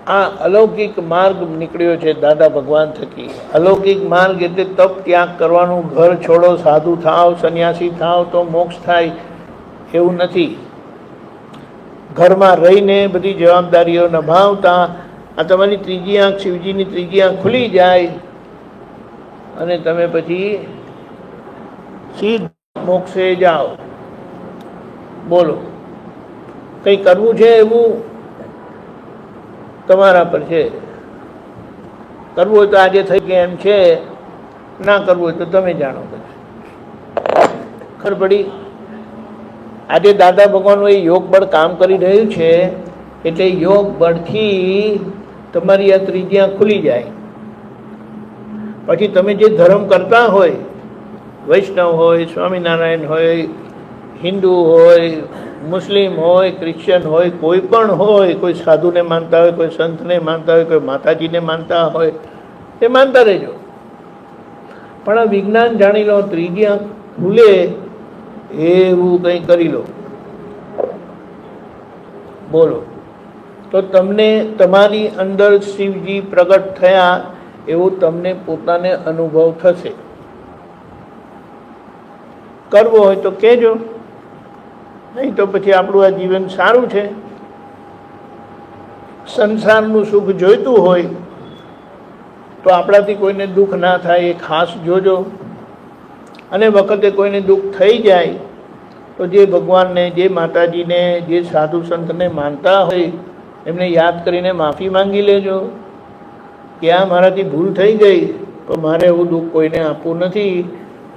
આ અલૌકિક માર્ગ નીકળ્યો છે દાદા ભગવાન થકી. અલૌકિક માર્ગ એટલે તપ ત્યાગ કરવાનું, ઘર છોડો, સાધુ થાવ, સંન્યાસી થાવ તો મોક્ષ થાય એવું નથી. ઘરમાં રહીને બધી જવાબદારીઓ નિભાવતા આ તમારી ત્રીજી આંખ, શિવજીની ત્રીજી આંખ ખુલી જાય અને તમે પછી સીધા મોક્ષે જાઓ. બોલો, કંઈ કરવું છે એવું તમારા પર છે. કરવું હોય તો આજે થઈ ગયા એમ છે, ના કરવું હોય તો તમે જાણો. ખબર પડી? આજે દાદા ભગવાનનું એ યોગ બળ કામ કરી રહ્યું છે એટલે યોગ બળથી તમારી આ ત્રીજી આંખ ખુલી જાય. પછી તમે જે ધર્મ કરતા હોય, વૈષ્ણવ હોય, સ્વામિનારાયણ હોય, હિન્દુ હોય, મુસ્લિમ હોય, ક્રિશ્ચન હોય, કોઈ પણ હોય, કોઈ સાધુને માનતા હોય, કોઈ સંતને માનતા હોય, કોઈ માતાજીને માનતા હોય, એ માનતા રહેજો. પણ આ વિજ્ઞાન જાણી લો, ત્રીજી આંખ ખુલે એવું કંઈ કરી લો. બોલો, તો તમને તમારી અંદર શિવજી પ્રગટ થયા એવો તમને પોતાને અનુભવ થશે. કરવો હોય તો કહેજો, નહીં તો પછી આપણું આ જીવન સારું છે. સંસારનું સુખ જોઈતું હોય તો આપણાથી કોઈને દુઃખ ના થાય એ ખાસ જોજો. અને વખતે કોઈને દુઃખ થઈ જાય તો જે ભગવાનને, જે માતાજીને, જે સાધુ સંતને માનતા હોય એમને યાદ કરીને માફી માંગી લેજો કે આ મારાથી ભૂલ થઈ ગઈ, તો મારે એવું દુઃખ કોઈને આપવું નથી,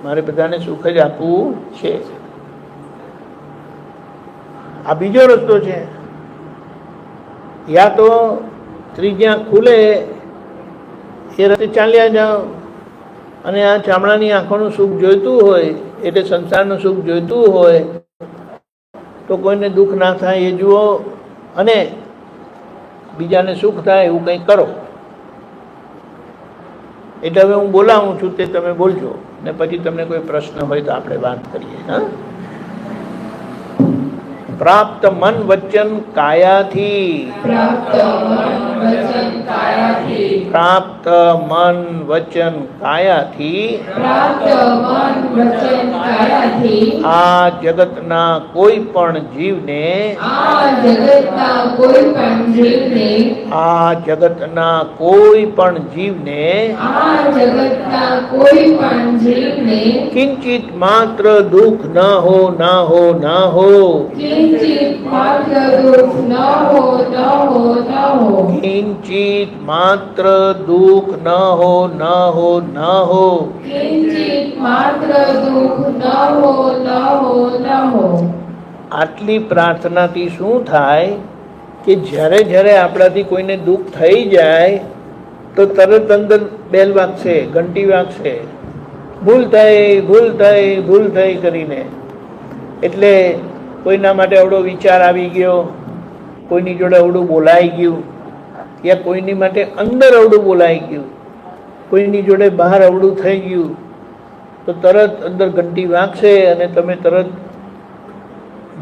મારે બધાને સુખ જ આપવું છે. આ બીજો રસ્તો છે. યા તો ત્રીજી આંખ ખુલે એ રસ્તે ચાલ્યા જાઓ અને આ ચામડાની આંખોનું સુખ જોઈતું હોય, એટલે સંસારનું સુખ જોઈતું હોય તો કોઈને દુઃખ ના થાય એ જુઓ અને બીજાને સુખ થાય એવું કંઈક કરો. એટલે હવે હું બોલાવું છું તે તમે બોલજો ને પછી તમને કોઈ પ્રશ્ન હોય તો આપણે વાત કરીએ. હા, પ્રાપ્ત મન વચન કાયાથી, પ્રાપ્ત મન વચન કાયાથી આ જગતના કોઈ પણ જીવને, આ જગતના કોઈ પણ જીવને કિંચિત માત્ર દુઃખ ન હો, ના હો, ના હો, કિંચિત માત્ર દુઃખ ન હો, ન હો, ન હો. આટલી પ્રાર્થનાથી શું થાય કે જ્યારે જ્યારે આપણાથી કોઈને દુઃખ થઈ જાય તો તરત અંદર બેલ વાગશે, ઘંટી વાગશે, ભૂલ થઈ, ભૂલ થઈ, ભૂલ થઈ કરીને. એટલે કોઈના માટે અવળો વિચાર આવી ગયો, કોઈની જોડે અવળું બોલાઈ ગયું, યા કોઈની માટે અંદર અવળું બોલાઈ ગયું, કોઈની જોડે બહાર અવળું થઈ ગયું, તો તરત અંદર ઘંટી વાગશે અને તમે તરત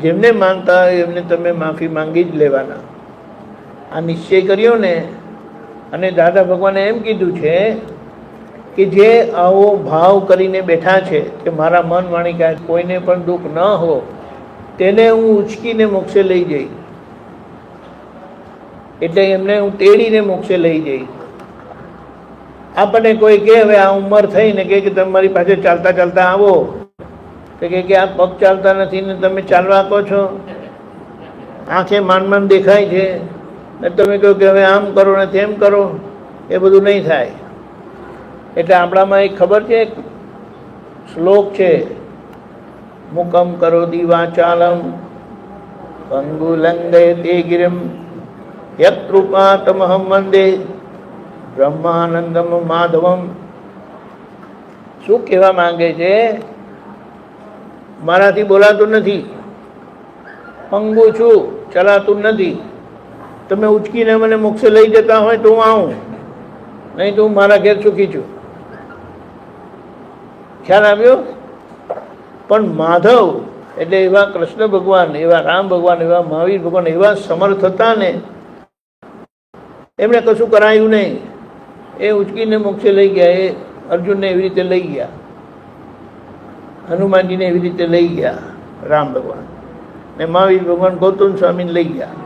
જેમને માનતા હોય એમને તમે માફી માંગી જ લેવાના. આ નિશ્ચય કર્યો ને. અને દાદા ભગવાને એમ કીધું છે કે જે આવો ભાવ કરીને બેઠા છે કે મારા મન વાણી કાંઈ કોઈને પણ દુઃખ ન હો, તેને હું ઉચકીને મોક્ષે લઈ જઈ, એટલે એમને હું તેડીને મોક્ષે લઈ જઈ. આપણને કોઈ કહે હવે આ ઉંમર થઈ ને કે તમારી પાસે ચાલતા ચાલતા આવો, તો કે આ પગ ચાલતા નથી ને તમે ચાલવા કહો છો, આંખે માંડ દેખાય છે ને તમે કહો કે હવે આમ કરો ને તેમ કરો, એ બધું નહીં થાય. એટલે આપણામાં એક ખબર છે, એક શ્લોક છે, મુકમ કરો દીવાચાલમ અંગુલંગે તે ગિરમ યત્રૂપાતમહમ વંદે બ્રહ્માનંદમ માધવમ. શું કહેવા માંગે છે? મારાથી બોલાતું નથી, પંગુ છું, ચલાતું નથી. તમે ઉચકીને મને મોક્ષે લઈ જતા હોય તો હું આવું, નહીં તો હું મારા ઘેર ચૂકી છું. ખ્યાલ આવ્યો? પણ માધવ એટલે એવા કૃષ્ણ ભગવાન, એવા રામ ભગવાન, એવા મહાવીર ભગવાન એવા સમર્થ હતા ને એમણે કશું કરાયું નહીં, એ ઉચકીને મોક્ષે લઈ ગયા. એ અર્જુનને એવી રીતે લઈ ગયા, હનુમાનજીને એવી રીતે લઈ ગયા રામ ભગવાન, ને મહાવીર ભગવાન ગૌતમ સ્વામીને લઈ ગયા.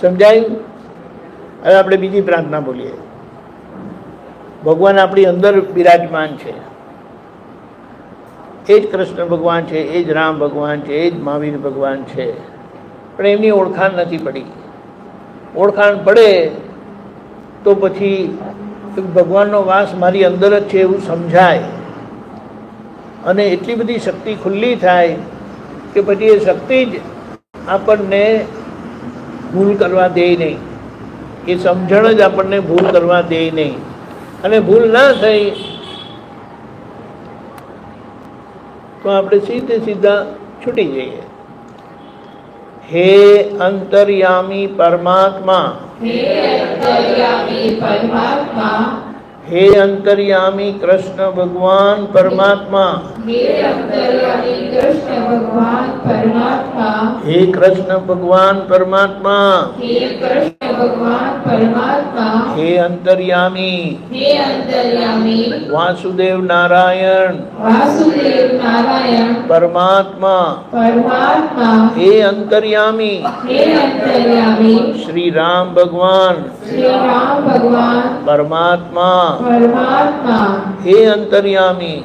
સમજાયું? હવે આપણે બીજી પ્રાર્થના બોલીએ. ભગવાન આપણી અંદર બિરાજમાન છે, એ જ કૃષ્ણ ભગવાન છે, એ જ રામ ભગવાન છે, એ જ મહાવીર ભગવાન છે, પણ એમની ઓળખાણ નથી પડી. ઓળખાણ પડે તો પછી ભગવાનનો વાસ મારી અંદર જ છે એવું સમજાય, અને એટલી બધી શક્તિ ખુલ્લી થાય કે પછી એ શક્તિ જ આપણને ભૂલ કરવા દે નહીં. એ સમજણ જ આપણને ભૂલ કરવા દે નહીં, અને ભૂલ ના થઈ તો આપણે સીધે સીધા છૂટી જઈએ. હે અંતર્યામી પરમાત્મા, હે અંતર્યામી કૃષ્ણ ભગવાન પરમાત્મા, હે કૃષ્ણ ભગવાન પરમાત્મા, હે અંતર્યામી વાસુદેવ નારાયણ પરમાત્મા, હે અંતર્યામી શ્રી રામ ભગવાન પરમાત્મા, હે અંતર્યામી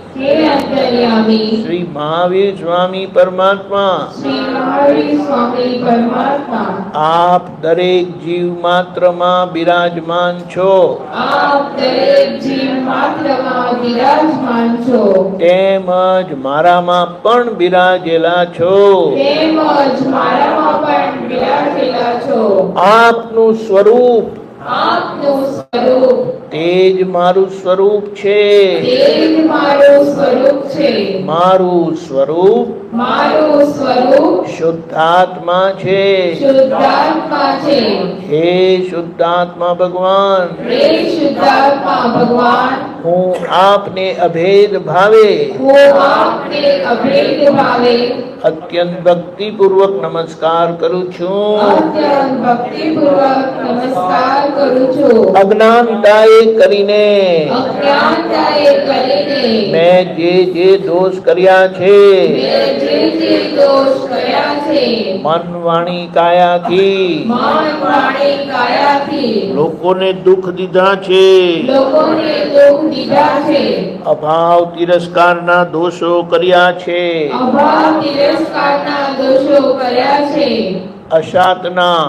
શ્રી મહાવીર સ્વામી પરમાત્મા, આપ દરેક જીવ માત્રમાં બિરાજમાન છો, તેમજ મારામાં પણ બિરાજેલા છો. આપનું સ્વરૂપ તેજ મારું સ્વરૂપ છે, મારું સ્વરૂપ શુદ્ધાત્મા છે. હે શુદ્ધાત્મા ભગવાન, હું આપને અભેદ ભાવે અત્યંત ભક્તિપૂર્વક નમસ્કાર કરું છું. અજ્ઞાનતાએ કરીને મેં જે દોષ કર્યા છે, મન વાણી કાયાથી લોકોને દુઃખ દીધા છે, અભાવ તિરસ્કારના દોષો કર્યા છે, અશાતના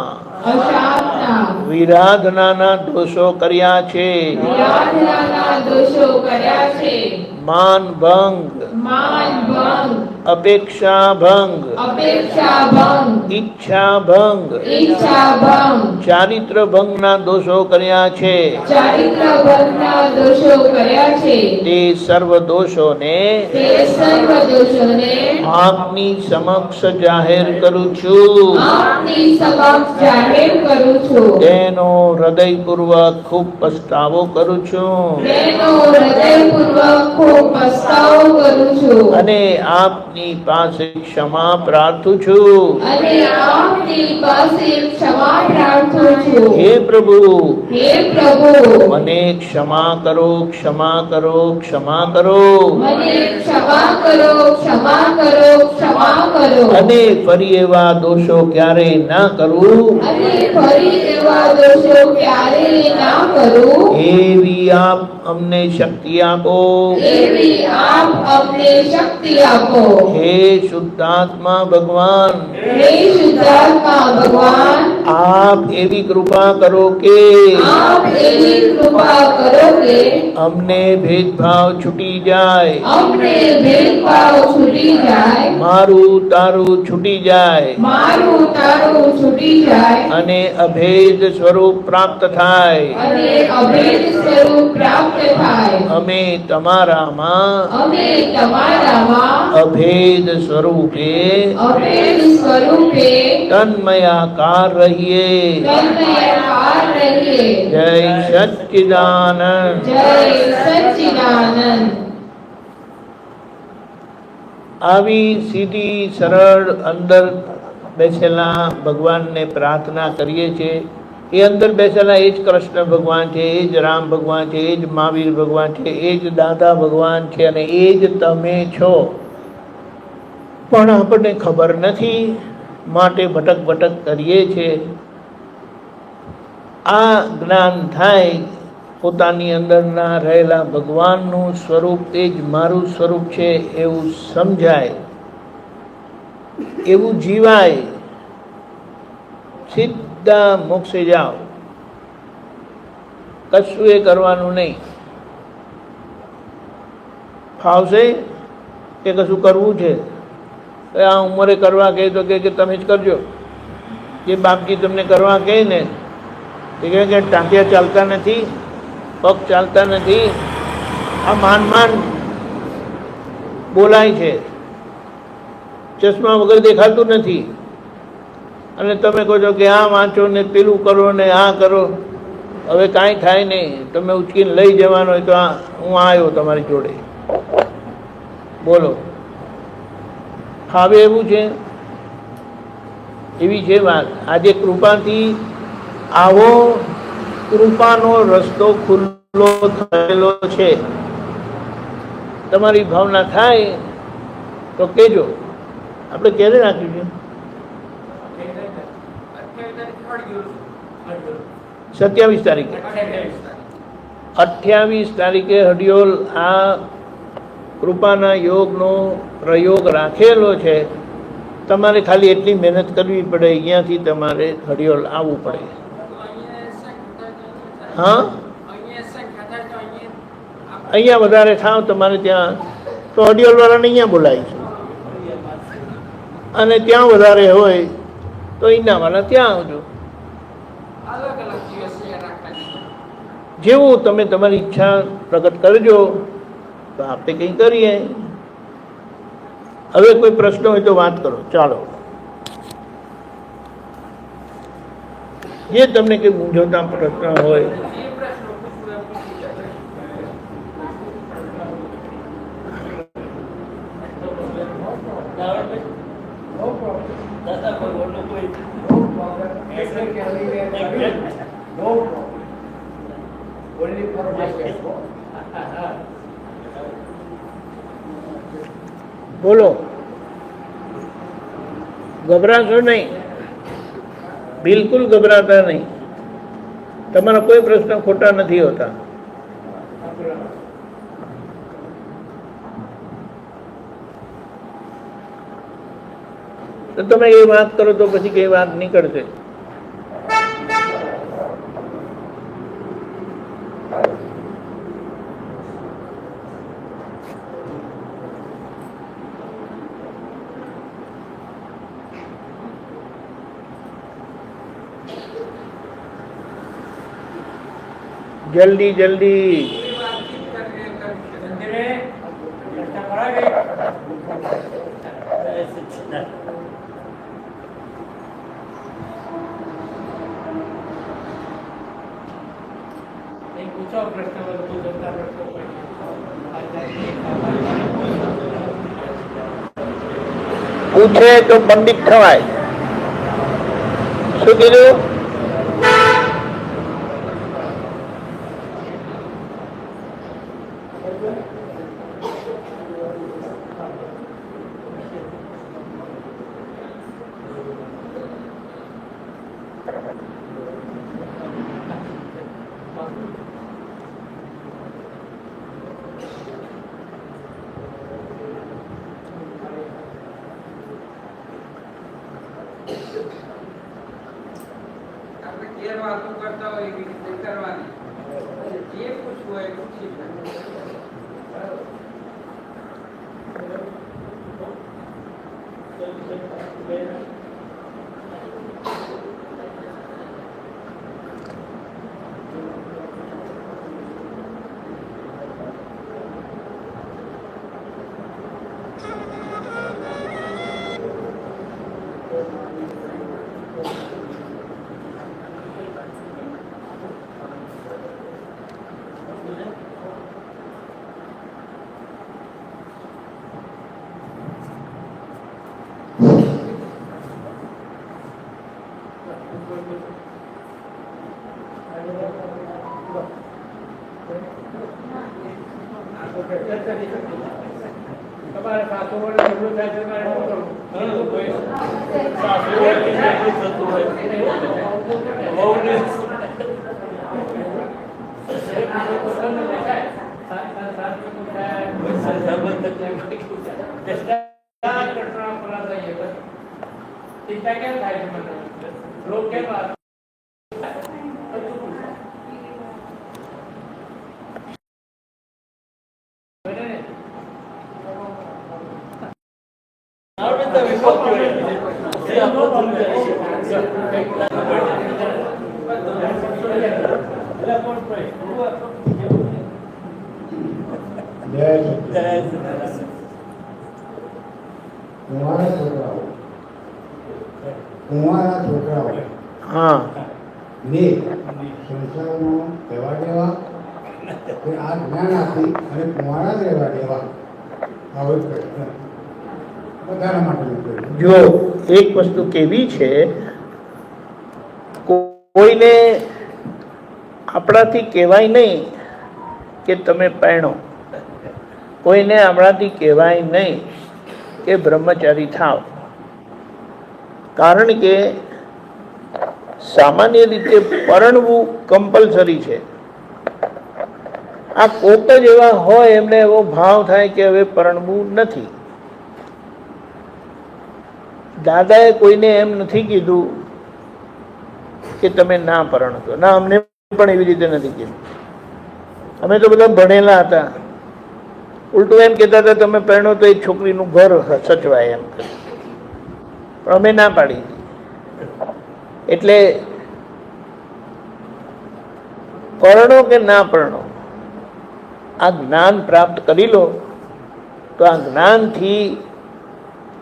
વિરાધનાના દોષો કર્યા છે, માન ભંગ, અપેક્ષા ભંગ, ઈચ્છા ભંગ, ચારિત્ર ભંગના દોષો કર્યા છે. તે સર્વ દોષોને આપની સમક્ષ જાહેર કરું છું. તેનો હૃદયપૂર્વક ખૂબ પસ્તાવો કરું છું, અને આપની પાસે ક્ષમા પ્રાર્થું છું. હે પ્રભુ, મને ક્ષમા કરો, ક્ષમા કરો, ક્ષમા કરો, અને ફરી એવા દોષો ક્યારે ના કરું. એવી આપ અમને શક્તિ આપો. હે શુદ્ધાત્મા ભગવાન, આપ એવી કૃપા કરો કે અમને ભેદભાવ છૂટી જાય, મારું તારું છૂટી જાય, અને અભેદ સ્વરૂપ પ્રાપ્ત થાય. અમે તમારામાં અભેદ સ્વરૂપે તન્મયાકાર રહીએ. જય સચ્ચિદાનંદ. આવી સીધી સરળ અંદર બેસેલા ભગવાનને પ્રાર્થના કરીએ છીએ એ અંદર બેસેલા એ જ કૃષ્ણ ભગવાન છે, એ જ રામ ભગવાન છે, એ જ મહાવીર ભગવાન છે, એ જ દાદા ભગવાન છે અને એ જ તમે છો. પણ આપણને ખબર નથી, માટે ભટક ભટક કરીએ છીએ. આ જ્ઞાન થાય, પોતાની અંદરના રહેલા ભગવાનનું સ્વરૂપ એ જ મારું સ્વરૂપ છે એવું સમજાય, એવું જીવાય, સીધા મોક્ષે જાઓ. કશું એ કરવાનું નહીં. ફાવશે કે કશું કરવું છે? આ ઉંમરે કરવા કહે તો કે તમે જ કરજો. જે બાપજી તમને કરવા કહે ને, એ કહે કે ટાંટિયા ચાલતા નથી, પગ ચાલતા નથી, આ માન માન બોલાય છે, ચશ્મા વગર દેખાતું નથી, અને તમે કહો છો કે આ વાંચો ને પેલું કરો ને આ કરો. હવે કાંઈ થાય નહીં. તમે ઉચકીને લઈ જવાનો હોય તો આ હું આવ્યો તમારી જોડે, બોલો. ફાવે એવું છે? એવી છે વાત. આજે કૃપાથી આવો કૃપાનો રસ્તો ખુલ્લો થયેલો છે. તમારી ભાવના થાય તો કહેજો. આપણે ક્યારે રાખ્યું છે? 27 તારીખે. 28 તારીખે હડિયોલ આ કૃપાના યોગનો પ્રયોગ રાખેલો છે. તમારે ખાલી એટલી મહેનત કરવી પડે, અહીંયાથી તમારે હડિયોલ આવવું પડે. હા, અહીંયા વધારે થાવ તમારે ત્યાં તો હડિયોલ વાળાને અહીંયા બોલાય છે, અને ત્યાં વધારે હોય તો અહીંના વાળા ત્યાં આવજો. જેવું તમે તમારી ઈચ્છા પ્રગટ કરજો તો આપણે કંઈ કરીએ. હવે કોઈ પ્રશ્ન હોય તો વાત કરો. ચાલો, જે તમને કંઈ મૂંઝવતા પ્રશ્ન હોય. બોલો, ગભરાશો નહીં, બિલકુલ ગભરાતા નહીં. તમારા કોઈ પ્રશ્ન ખોટા નથી હોતા. તો તમે એ વાત કરો તો પછી કઈ વાત નીકળશે. જલ્દી જલ્દી. પૂછે તો પંડિત થવાય. શું કીધું? તમારે સાસુ વડે જેટલું થાય છે મારે શું કરવું? ચિંતા કેમ થાય છે મને? રોગ કેમ આવે? કુંવારા છોકરાઓ હા ને સંસારનો રહેવા દેવા કે આ જ્ઞાન આપી અને કુંવારા જ રહેવા દેવા આવો જ પ્રશ્ન બધાના માટે જો એક વસ્તુ કેવી છે, કોઈને આપણાથી કહેવાય નહીં કે તમે પરણો, કોઈને આપણાથી કહેવાય નહીં કે બ્રહ્મચારી થાવ. કારણ કે સામાન્ય રીતે પરણવું કમ્પલસરી છે. આ કોક જ એવા હોય એમને એવો ભાવ થાય કે હવે પરણવું નથી. દાદાએ કોઈને એમ નથી કીધું કે તમે ના પરણતો, ના અમને પણ એવી રીતે નથી કીધું. અમે તો બધા ભણેલા હતા, ઉલટું એમ કહેતા હતા તમે પરણો તો એક છોકરીનું ઘર સચવાય એમ, પણ અમે ના પાડી. એટલે પરણો કે ના પરણો, આ જ્ઞાન પ્રાપ્ત કરી લો તો આ જ્ઞાનથી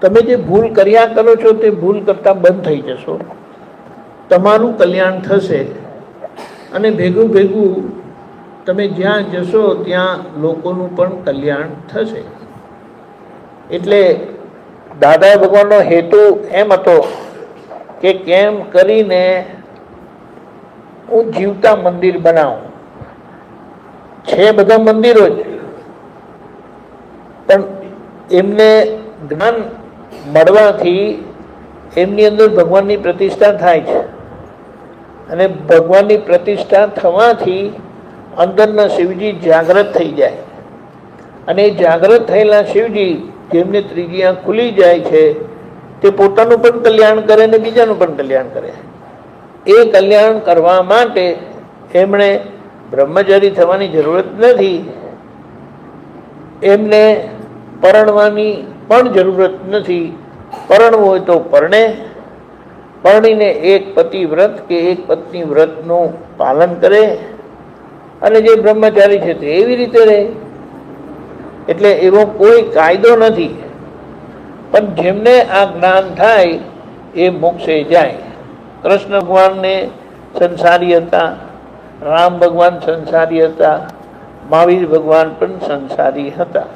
તમે જે ભૂલ કર્યા કરો છો તે ભૂલ કરતા બંધ થઈ જશો, તમારું કલ્યાણ થશે અને ભેગું ભેગું તમે જ્યાં જશો ત્યાં લોકોનું પણ કલ્યાણ થશે. એટલે દાદા ભગવાનનો હેતુ એમ હતો કે કેમ કરીને હું જીવતા મંદિર બનાવું. છે બધા મંદિરો જ, પણ એમને જ્ઞાન મળવાથી એમની અંદર ભગવાનની પ્રતિષ્ઠા થાય છે અને ભગવાનની પ્રતિષ્ઠા થવાથી અંદરના શિવજી જાગૃત થઈ જાય અને એ જાગૃત થયેલા શિવજી જેમને ત્રીજી આંખ ખુલી જાય છે તે પોતાનું પણ કલ્યાણ કરે અને બીજાનું પણ કલ્યાણ કરે. એ કલ્યાણ કરવા માટે એમણે બ્રહ્મચારી થવાની જરૂરત નથી, એમને પરણવાની પણ જરૂરત નથી. પરણવું હોય તો પરણે, પરણીને એક પતિ વ્રત કે એક પત્ની વ્રતનું પાલન કરે અને જે બ્રહ્મચારી છે તે એવી રીતે રહે. એટલે એવો કોઈ કાયદો નથી, પણ જેમને આ જ્ઞાન થાય એ મોક્ષે જાય. કૃષ્ણ ભગવાનને સંસારી હતા, રામ ભગવાન સંસારી હતા, મહાવીર ભગવાન પણ સંસારી હતા.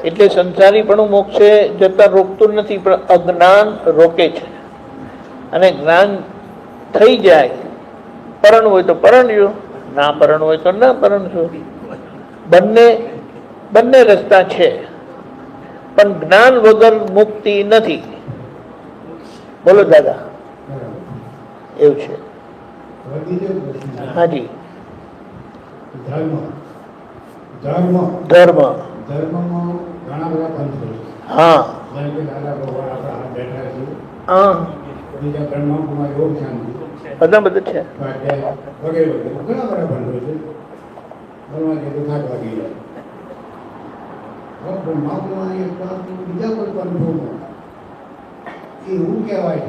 એટલે સંસારી પણ મોક્ષે જતા રોકતું નથી, પણ અજ્ઞાન રોકે છે. અને જ્ઞાન થઈ જાય, પરણવું હોય તો પરણજો, ના પરણવું હોય તો ના પરણજો. બંને રસ્તા છે, પણ જ્ઞાન વગર મુક્તિ નથી. બોલો દાદા, એવું છે. હાજી. ધર્મ ધર્મ ધર્મ ધર્મમાં ઘણા બધા પંથો છે. હા જેમ કે દાદા ભગવાન આપણા હાથ બેઠા છે, હા બીજા બ્રહ્મકુમાર યોગ શાંતિ બધા છે. સ્વાધ્યાય વગેરે વગેરે ઘણા બધા પંથો છે. ભગવાન એ દુખાત વાગી જાય. બ્રહ્માકુમારી એક વાત બીજા કોઈ પંથોમાં એ એવું કહેવાય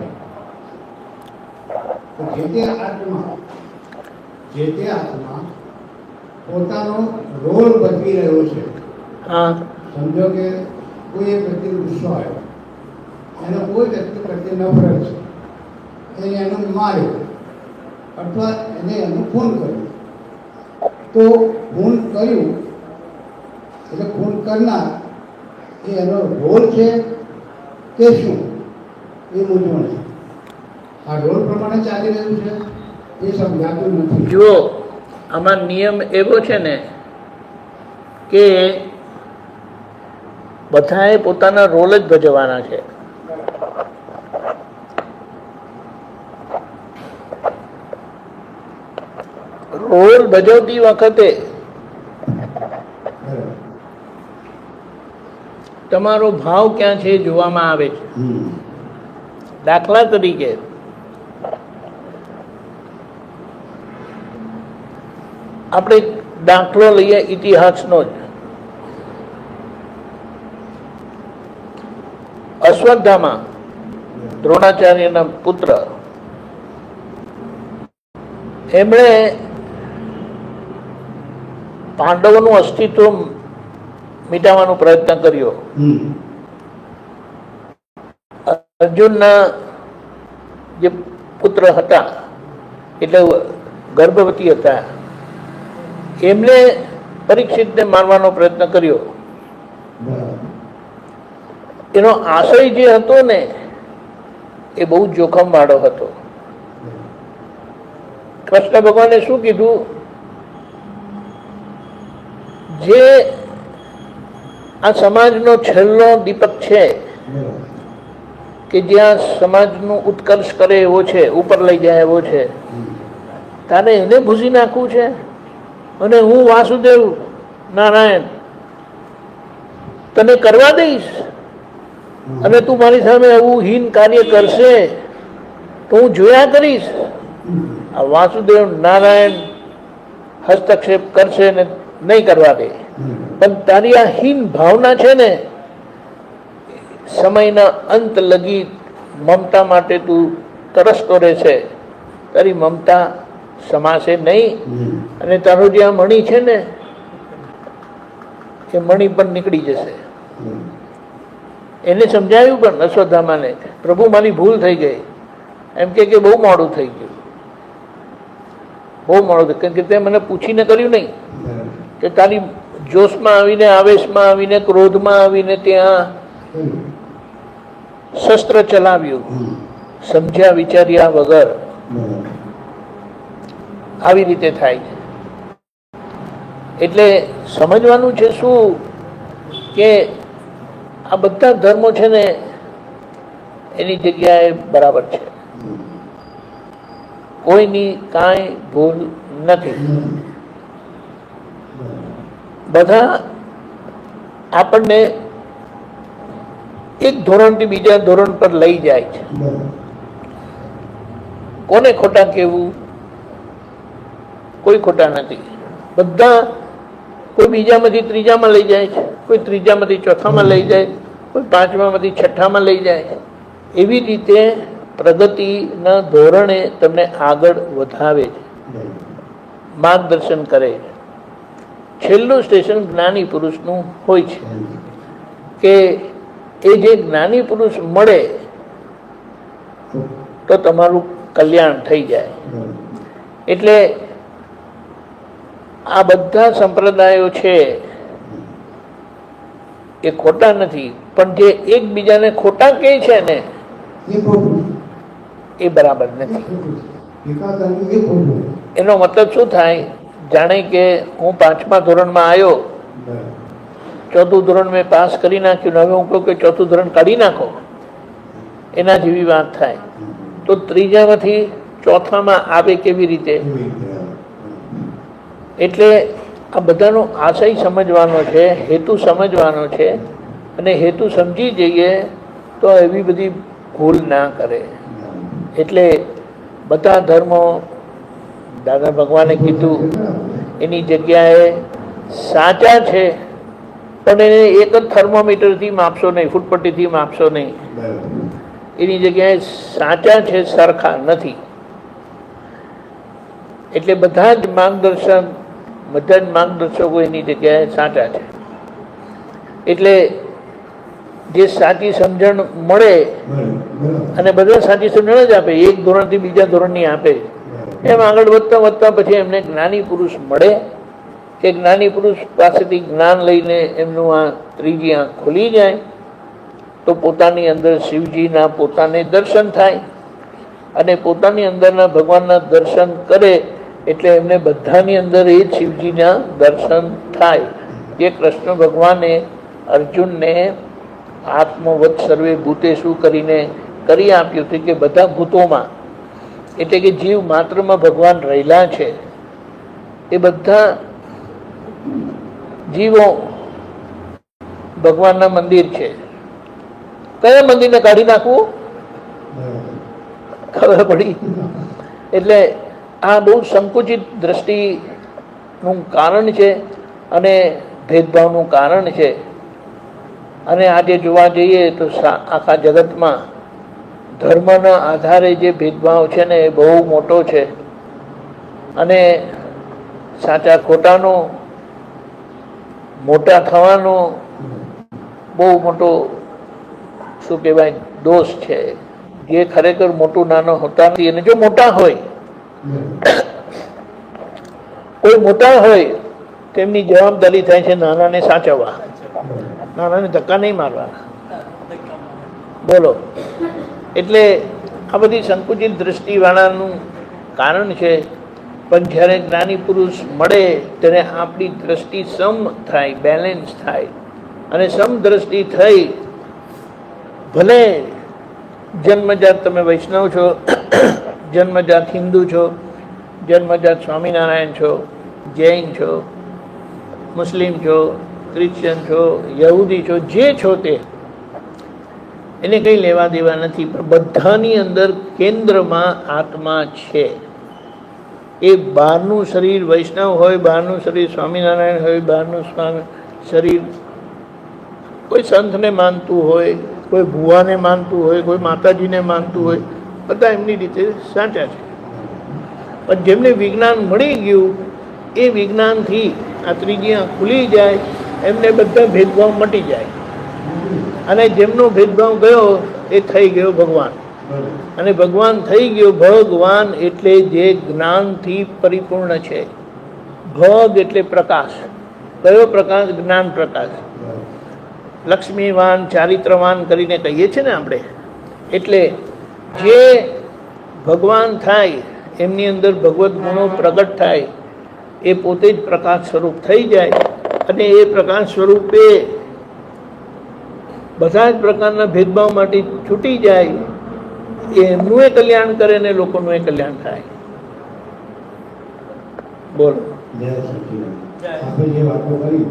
છે કે જે તે આત્મા પોતાનો રોલ ભજવી રહ્યો છે. હા સમજો કે કોઈ એક વ્યક્તિ ગુસ્સો આવ્યો, એનો કોઈ વ્યક્તિ પ્રત્યે નફરત છે, એને એનો માર્યો અથવા એને એનું ખૂન કર્યું, તો ખૂન કર્યું એટલે ખૂન કરનાર એ એનો રોલ છે કે શું, એ મૂંઝવણ છે. આ રોલ પ્રમાણે ચાલી રહ્યું છે એ સમજાતું નથી. જુઓ, આમાં નિયમ એવો છે ને કે બધાએ પોતાના રોલ જ ભજવવાના છે. રોલ ભજવતી વખતે બરાબર. તમારો ભાવ ક્યાં છે એ જોવામાં આવે છે. દાખલા તરીકે આપણે દાખલો લઈએ ઇતિહાસનો જ. અશ્વત્થામા દ્રોણાચાર્યના પુત્ર, એમણે પાંડવોનું અસ્તિત્વ મિટાવવાનો પ્રયત્ન કર્યો. અર્જુનના જે પુત્ર હતા એટલે ગર્ભવતી હતા, એમને પરીક્ષિતને મારવાનો પ્રયત્ન કર્યો. એનો આશય જે હતો ને એ બહુ જોખમ વાળો હતો. કૃષ્ણ ભગવાને શું કીધું? જે આ સમાજનો છેલ્લો દીપક છે કે જ્યાં સમાજનું ઉત્કર્ષ કરે એવો છે, ઉપર લઈ જાય એવો છે, તારે એને ભૂસી નાખવું છે? અને હું વાસુદેવ નારાયણ તને કરવા દઈશ અને તું મારી સામે આવું હીન કાર્ય કરશે તો હું જોયા કરીશ. આ વાસુદેવ નારાયણ હસ્તક્ષેપ કરશે ને નહીં કરવા દે. પણ તારી આ હીન ભાવના છે ને, સમયના અંત લગી મમતા માટે તું તરસતો રહેશે, તારી મમતા સમાશે નહીં અને તારો જે આ મણી છે ને એ મણી પણ નીકળી જશે. એને સમજાવ્યું પણ અશ્વત્થામાને, પ્રભુ મારી ભૂલ થઈ ગઈ. એમ કે બહુ મોડું થઈ ગયું, બહુ મોડું થયું, કારણ કે તે મને પૂછીને કર્યું નહીં કે તારી જોશમાં આવીને, આવેશમાં આવીને, ક્રોધમાં આવીને ત્યાં શસ્ત્ર ચલાવ્યું, સમજ્યા વિચાર્યા વગર. આવી રીતે થાય છે. એટલે સમજવાનું છે શું કે આ બધા ધર્મો છે ને એની જગ્યાએ બરાબર છે, કોઈની કાંઈ ભૂલ નથી. બધા આપણને એક ધોરણથી બીજા ધોરણ પર લઈ જાય છે. કોને ખોટા કહેવું? કોઈ ખોટા નથી. બધા કોઈ બીજામાંથી ત્રીજામાં લઈ જાય છે, કોઈ ત્રીજામાંથી ચોથામાં લઈ જાય, કોઈ પાંચમામાંથી છઠ્ઠામાં લઈ જાય. એવી રીતે પ્રગતિના ધોરણે તમને આગળ વધાવે છે, માર્ગદર્શન કરે છે. છેલ્લું સ્ટેશન જ્ઞાની પુરુષનું હોય છે કે એ જે જ્ઞાની પુરુષ મળે તો તમારું કલ્યાણ થઈ જાય. એટલે આ બધા સંપ્રદાયો છે એ ખોટા નથી, પણ જે એકબીજાને ખોટા કહે છે ને એ બરાબર નથી. એનો મતલબ શું થાય? જાણે કે હું 5મા ધોરણમાં આવ્યો, 4થું ધોરણ મેં પાસ કરી નાખ્યું, હવે હું કહું કે 4થું ધોરણ કાઢી નાખો, એના જેવી વાત થાય. તો ત્રીજામાંથી ચોથામાં આવે કેવી રીતે? એટલે આ બધાનો આશય સમજવાનો છે, હેતુ સમજવાનો છે, અને હેતુ સમજી જઈએ તો એવી બધી ભૂલ ના કરે. એટલે બધા ધર્મો દાદા ભગવાને કીધું એની જગ્યાએ સાચા છે, પણ એને એક જ થર્મોમીટરથી માપશો નહીં, ફૂટપટ્ટીથી માપશો નહીં. એની જગ્યાએ સાચા છે, સરખા નથી. એટલે બધા જ માર્ગદર્શકો એની જગ્યાએ સાચા છે. એટલે જે સાચી સમજણ મળે અને બધા સાચી સમજણ જ આપે, એક ધોરણથી બીજા ધોરણની આપે, એમ આગળ વધતા વધતા પછી એમને જ્ઞાની પુરુષ મળે કે જ્ઞાની પુરુષ પાસેથી જ્ઞાન લઈને એમનું આ ત્રીજી આંખ ખુલી જાય તો પોતાની અંદર શિવજીના પોતાને દર્શન થાય અને પોતાની અંદરના ભગવાનના દર્શન કરે એટલે એમને બધાની અંદર એ જ શિવજીના દર્શન થાય. જે કૃષ્ણ ભગવાને અર્જુનને આત્મવત સર્વે ભૂતે શું કરીને કરી આપ્યું હતું કે બધા ભૂતોમાં, એટલે કે જીવ માત્રમાં ભગવાન રહેલા છે. એ બધા જીવો ભગવાનના મંદિર છે. કયા મંદિરને કાઢી નાખવું ખબર પડી. એટલે આ બહુ સંકુચિત દ્રષ્ટિનું કારણ છે અને ભેદભાવનું કારણ છે. અને આજે જોવા જઈએ તો આખા જગતમાં ધર્મના આધારે જે ભેદભાવ છે ને એ બહુ મોટો છે. અને સાચા ખોટાનો, મોટા થવાનો બહુ મોટો શું કહેવાય દોષ છે. જે ખરેખર મોટું નાનો હોતા નથી. અને જો મોટા હોય, કોઈ મોટા હોય તેમની જવાબદારી થાય છે નાનાને સાચવવા, નાનાને ધક્કા નહીં મારવાના. બોલો. એટલે આ બધી સંકુચિત દ્રષ્ટિવાળાનું કારણ છે. પણ જ્યારે જ્ઞાની પુરુષ મળે ત્યારે આપણી દ્રષ્ટિ સમ થાય, બેલેન્સ થાય. અને સમ દ્રષ્ટિ થઈ, ભલે જન્મજાત તમે વૈષ્ણવ છો, જન્મજાત હિન્દુ છો, જન્મજાત સ્વામિનારાયણ છો, જૈન છો, મુસ્લિમ છો, ક્રિશ્ચિયન છો, યહૂદી છો, જે છો તે એને કંઈ લેવા દેવા નથી. પણ બધાની અંદર કેન્દ્રમાં આત્મા છે. એ બહારનું શરીર વૈષ્ણવ હોય, બહારનું શરીર સ્વામિનારાયણ હોય, બહારનું શરીર કોઈ સંતને માનતું હોય, કોઈ ભુવાને માનતું હોય, કોઈ માતાજીને માનતું હોય, બધા એમની રીતે સાચા છે. પણ જેમને વિજ્ઞાન મળી ગયું એ વિજ્ઞાનથી આ ત્રીજી આંખ ખુલી જાય, એમને બધા ભેદભાવ મટી જાય. અને જેમનો ભેદભાવ ગયો એ થઈ ગયો ભગવાન. અને ભગવાન થઈ ગયો. ભગવાન એટલે જે જ્ઞાનથી પરિપૂર્ણ છે. ભગ એટલે પ્રકાશ. કયો પ્રકાશ? જ્ઞાન પ્રકાશ. લક્ષ્મીવાન, ચારિત્રવાન કરીને કહીએ છીએ ને આપણે. એટલે જે ભગવાન થાય એમની અંદર ભગવદ્ ગુણો પ્રગટ થાય, એ પોતે જ પ્રકાશ સ્વરૂપ થઈ જાય. અને એ પ્રકાશ સ્વરૂપે બધા જ પ્રકારના ભેદભાવમાંથી છૂટી જાય. એમનું એ કલ્યાણ કરે ને લોકોનું એ કલ્યાણ થાય. બોલો. આપણે જે વાતો કરી,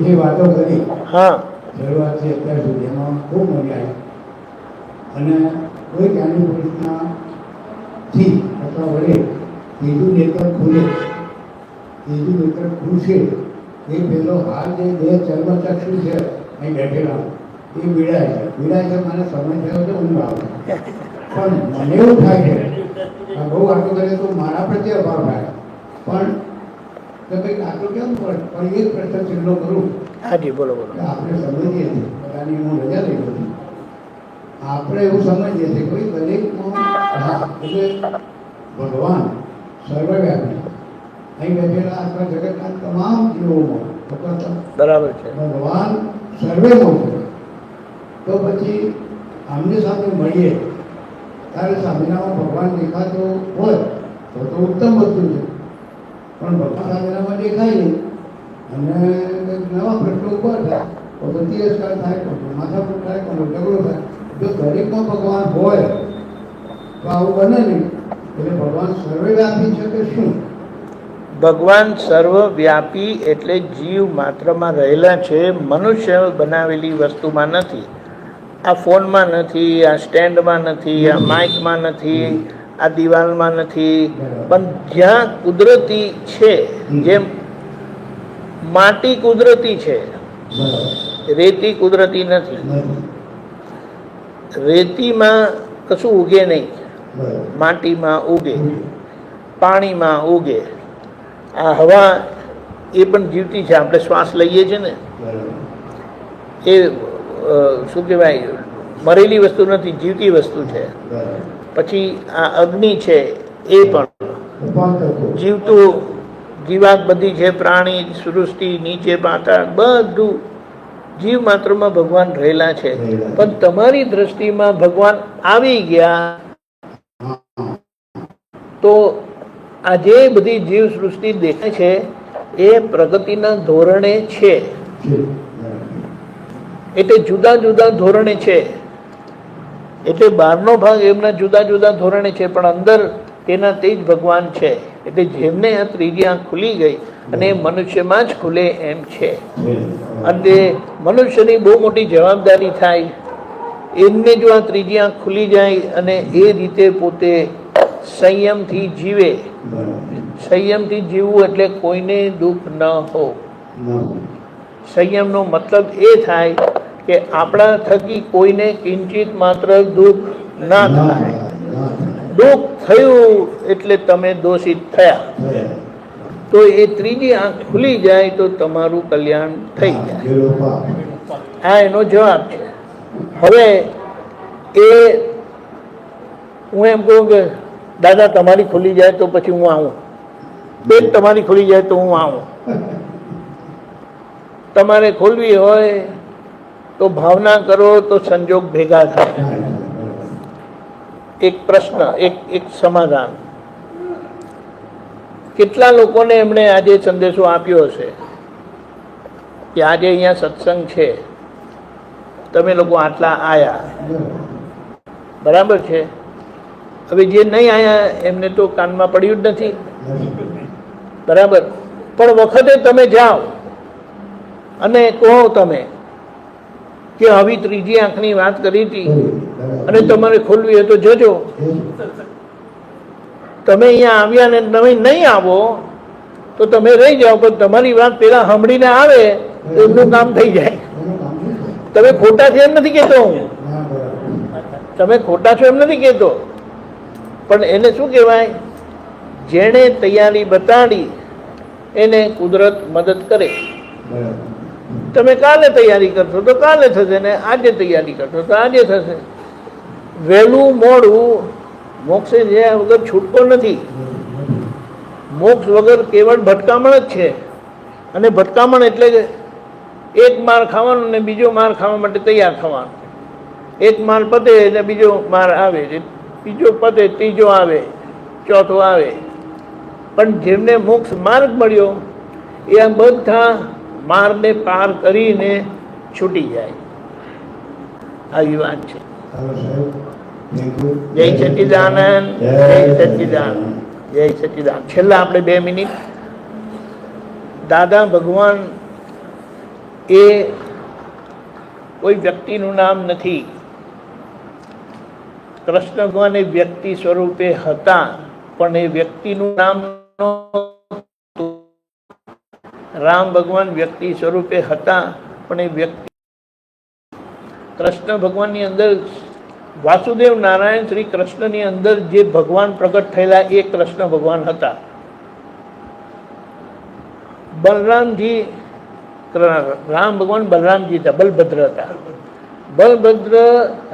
જે વાતો કરી, હા, શરૂઆતથી અત્યાર સુધી એમાં ખૂબ મજા આવી. અને કોઈ જ્ઞાની પુરુષના થી અથવા વડે ત્રીજું નેત્ર ખુલે, ત્રીજું નેત્ર ખુલશે એ પેલો હાલ જે બે ચર્મચક્ષુ છે અહીં બેઠેલા એ પીડાય છે. પીડાય છે મને સમય થયો છે ઊંઘ આવે. પણ મને એવું થાય છે, બહુ વાતો કરીએ તો મારા પ્રત્યે અભાવ થાય. પણ તો કંઈક આટલું કેમ પડે? પણ એક પ્રશ્ન છેલ્લો કરું. હાજી બોલો બોલો. આપણે સમજીએ છીએ, બધાની હું રજા લઈ બધી, આપણે એવું સમજીએ છીએ કોઈ દરેકમાં એટલે ભગવાન સર્વવ્યાપી અહીં બેઠેલા આખા જગતના તમામ જીવોમાં બરાબર છે. ભગવાન સર્વેમાં છે. તો પછી આમની સાથે મળીએ ત્યારે સામેનામાં ભગવાન દેખાતો હોય તો ઉત્તમ વસ્તુ છે. પણ ભગવાન સામેનામાં દેખાય નહીં અને નવા પ્રશ્નો ઉભા થાય, તો તિરસ્કાર થાય, તો માથાકૂટ થાય, તો ઝઘડો થાય. જો દરેકમાં ભગવાન હોય તો આવું બને નહીં. એટલે ભગવાન સર્વવ્યાપી છે કે શું? ભગવાન સર્વવ્યાપી એટલે જીવ માત્રમાં રહેલા છે. મનુષ્ય બનાવેલી વસ્તુમાં નથી. આ ફોનમાં નથી, આ સ્ટેન્ડમાં નથી, આ માઇકમાં નથી, આ દિવાલમાં નથી. પણ જ્યાં કુદરતી છે, જેમ માટી કુદરતી છે, રેતી કુદરતી નથી. રેતીમાં કશું ઉગે નહીં, માટીમાં ઉગે, પાણીમાં ઉગે. આ હવા એ પણ જીવતી છે. આપણે શ્વાસ લઈએ છીએ ને, એ શું કહેવાય, મરેલી વસ્તુ નથી, જીવતી વસ્તુ છે. પછી આ અગ્નિ છે, એ પણ જીવતું, જીવાત બધી છે, પ્રાણી સૃષ્ટિ, નીચે પાતાળ બધું જીવ માત્રમાં ભગવાન રહેલા છે. પણ તમારી દ્રષ્ટિમાં ભગવાન આવી ગયા તો આ જે બધી જીવ સૃષ્ટિ દેખાય છે એ પ્રગતિના ધોરણે છે, એટલે જુદા જુદા ધોરણે છે, એટલે બહારનો ભાગ એમના જુદા જુદા ધોરણે છે, પણ અંદર તેના તે જ ભગવાન છે. એટલે જેમને આ ત્રીજી આંખ ખુલી ગઈ અને મનુષ્યમાં જ ખુલે એમ છે. અને મનુષ્યની બહુ મોટી જવાબદારી થાય, એમને જો આ ત્રીજી આંખ ખુલી જાય અને એ રીતે પોતે સંયમથી જીવે. સંયમથી જીવવું એટલે કોઈને દુઃખ ન હો. સંયમનો મતલબ એ થાય કે આપણા થકી કોઈને કિંચિત માત્ર દુઃખ ના થાય. દુઃખ થયું એટલે તમે દોષિત થયા, તો એ ત્રીજી આંખ ખુલી જાય તો તમારું કલ્યાણ થઈ જાય. આ એનો જવાબ છે. હવે એ હું એમ કહું કે દાદા તમારી ખુલી જાય તો પછી હું આવું, બેન તમારી ખુલી જાય તો હું આવું. તમારે ખોલવી હોય તો ભાવના કરો તો સંજોગ ભેગા થાય. એક પ્રશ્ન, એક સમાધાન. કેટલા લોકોને એમણે આજે સંદેશો આપ્યો હશે કે આજે અહીંયા સત્સંગ છે, તમે લોકો આટલા આયા, બરાબર છે. હવે જે નહીં આયા એમને તો કાનમાં પડ્યું જ નથી, બરાબર. પણ વખતે તમે જાઓ અને કહો તમે કે આવી ત્રીજી આંખની વાત કરી હતી અને તમારે ખોલવી હોય તો જજો. તમે અહીંયા આવ્યા ને તમે નહીં આવો તો તમે રહી જાઓ, પણ તમારી વાત પેલા સાંભળીને આવે તો એમનું કામ થઈ જાય. તમે ખોટા છો એમ નથી કહેતો હું, તમે ખોટા છો એમ નથી કહેતો, પણ એને શું કહેવાય, જેણે તૈયારી બતાડી એને કુદરત મદદ કરે. તમે કાલે તૈયારી કરશો તો કાલે થશે, ને આજે તૈયારી કરશો તો આજે થશે. વહેલું મોડું મોક્ષે જ્યાં વગર છૂટકો નથી. મોક્ષ વગર કેવળ ભટકામણ જ છે. અને ભટકામણ એટલે એક માર ખાવાનો ને બીજો માર ખાવા માટે તૈયાર થવાનો. એક માર પતે એટલે બીજો માર આવે, બીજો પતે ત્રીજો આવે, ચોથો આવે. પણ જેમને મોક્ષ માર્ગ મળ્યો એ આ બધા માર્ગને પાર કરીને છૂટી જાય. આવી વાત છે. જય સચ્ચિદાનંદ, જય સચ્ચિદાનંદ, જય સચ્ચિદાનંદ. છેલ્લા આપણે 2 મિનિટ. દાદા ભગવાન એ કોઈ વ્યક્તિનું નામ નથી. કૃષ્ણ ભગવાન એ વ્યક્તિ સ્વરૂપે હતા, પણ એ વ્યક્તિનું નામ રામ ભગવાન વ્યક્તિ સ્વરૂપે હતા, પણ એ વ્યક્તિ કૃષ્ણ ભગવાનની અંદર વાસુદેવ નારાયણ શ્રી કૃષ્ણની અંદર જે ભગવાન પ્રગટ થયેલા એ કૃષ્ણ ભગવાન હતા. બલરામજી, રામ ભગવાન બલરામજી હતા, બલભદ્ર હતા. બલભદ્ર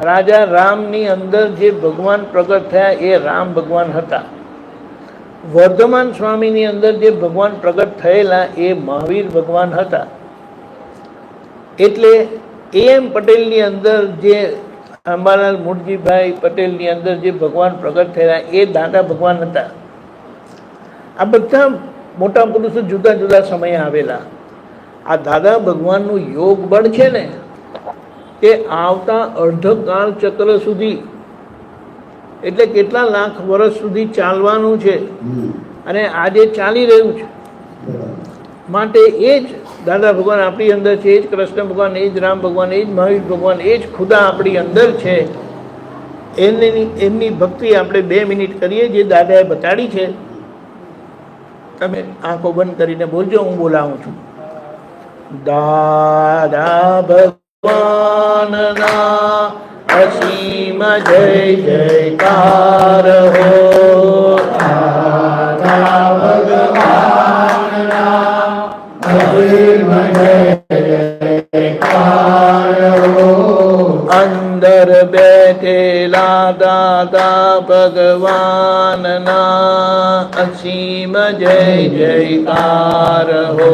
રાજા રામની અંદર જે ભગવાન પ્રગટ થયા એ રામ ભગવાન હતા. વર્ધમાન સ્વામીની અંદર જે ભગવાન પ્રગટ થયેલા એ મહાવીર ભગવાન હતા. એટલે એમ પટેલની અંદર જે અંબાલાલ મૂળજીભાઈ પટેલની અંદર જે ભગવાન પ્રગટ થયેલા એ દાદા ભગવાન હતા. આ બધા મોટા પુરુષો જુદા જુદા સમયે આવેલા. આ દાદા ભગવાનનું યોગ બળ છે ને તે આવતા અર્ધકાળ ચક્ર સુધી, એટલે કેટલા લાખ વર્ષ સુધી ચાલવાનું છે, અને આજે ચાલી રહ્યું છે. માટે એ જ દાદા ભગવાન આપણી અંદર છે, એ જ કૃષ્ણ ભગવાન, એ જ રામ ભગવાન, એ જ મહાવીર ભગવાન, એ જ ખુદા આપણી અંદર છે. એમની ભક્તિ આપણે 2 મિનિટ કરીએ જે દાદાએ બતાડી છે. તમે આંખો બંધ કરીને બોલજો, હું બોલાવું છું. દાદા ભગવાનના અસીમ જય જયકાર હો. દાદા ભગવાનના અસીમ જય જયકાર હો. અંદર બેઠેલા દાદા ભગવાનના અસીમ જય જયકાર હો.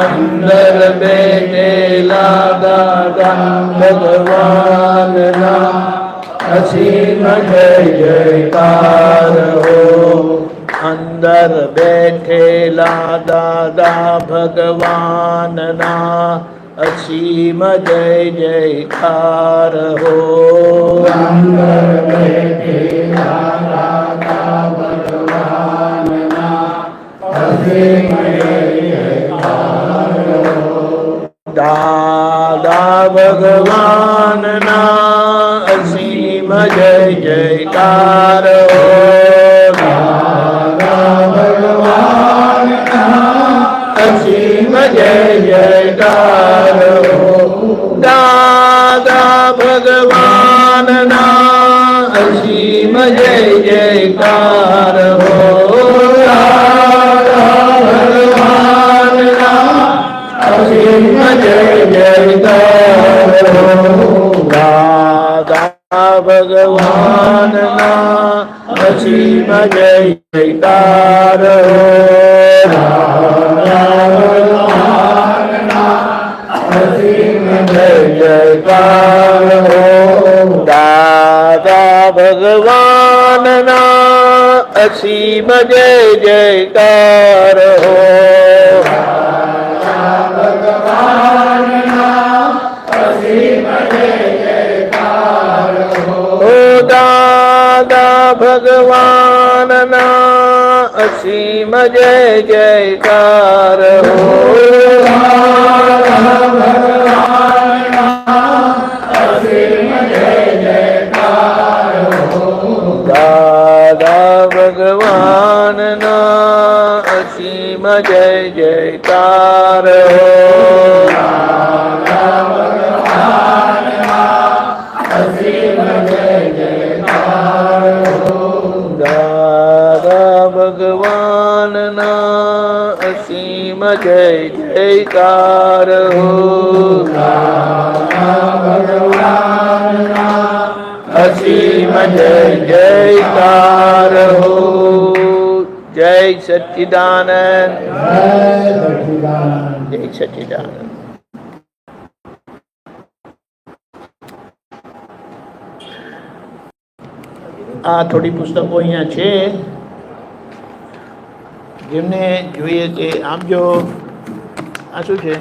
અંદર બેઠેલા દાદા ભગવાનના અસીમ જય જયકાર હો. અંદર બેઠેલા દાદા ભગવાનના અસીમ જય જયકાર હો. અંદર બેઠેલા દાદા ભગવાનના અસીમ જય જયકાર હો. દાદા ભગવાનના અસીમ જય જયકાર હો. દાદા ભગવાનના અસીમ જય જયકાર હો. દાદા ભગવાનના અસીમ જય જયકાર હો. અસીમ જય જયકાર હો. દાદા ભગવાનના અસીમ જય જયકાર હો. અસીમ જય જયકાર હો. દાદા ભગવાનના અસીમ જય જયકાર હો. દાદા ભગવાનના અસીમ જય જયકાર હો. દાદા ભગવાનના અસીમ જય જયકાર હો. દાદા ભગવાનના અસીમ જય જયકાર હો. અસીમ જય જયકાર હો. જય સચ્ચિદાનંદ. જય સચ્ચિદાનંદ. આ થોડી પુસ્તકો અહીંયા છે, જેમને જોઈએ તે આપજો. આ શું છે?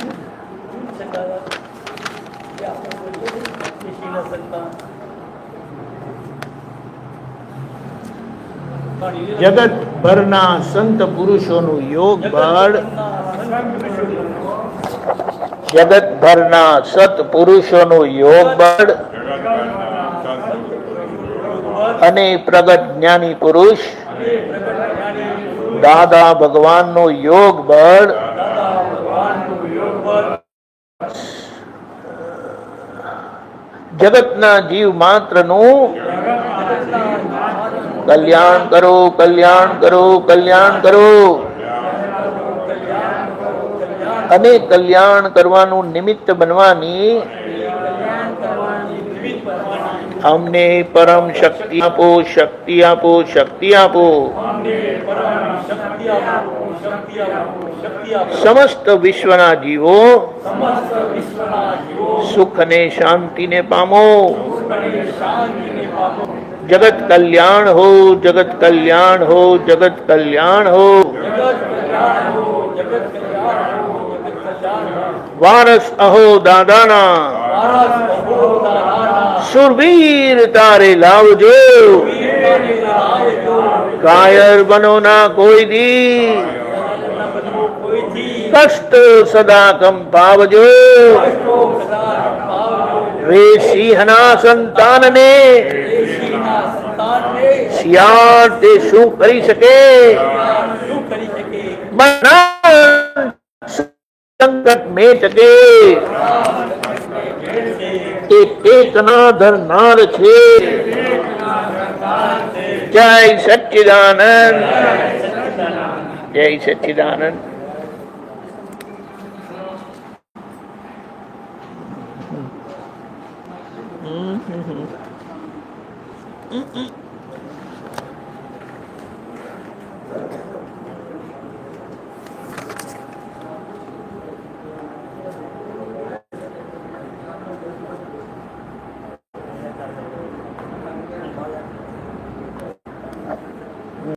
જગત ભરના સંત પુરુષોનું યોગ બળ. જગત ભરના સત પુરુષોનું યોગ બળ અને પ્રગટ જ્ઞાની પુરુષ દાદા ભગવાનનું યોગ બળ જગતના જીવ માત્રનું કલ્યાણ કરો, કલ્યાણ કરો, કલ્યાણ કરો અને કલ્યાણ કરવાનું નિમિત્ત બનવાની અમને પરમ શક્તિ આપો, શક્તિ આપો, શક્તિ આપો. સમસ્ત વિશ્વના જીવો સુખ અને શાંતિને પામો. જગત કલ્યાણ હો, જગત કલ્યાણ હો, જગત કલ્યાણ હો. વારસ અહો દાદાના સુરવીર તારે લાવજો. કાયર બનો ના કોઈ દી, કષ્ટ સદા કંપાવજો. રે સિંહના સંતાનને શિયાળ તે શું કરી શકે? સંકટ મેં ટકે એક ના ધરનાર છે. જય સચ્ચિદાનંદ. જય સચ્ચિદાનંદ. Mm-hmm.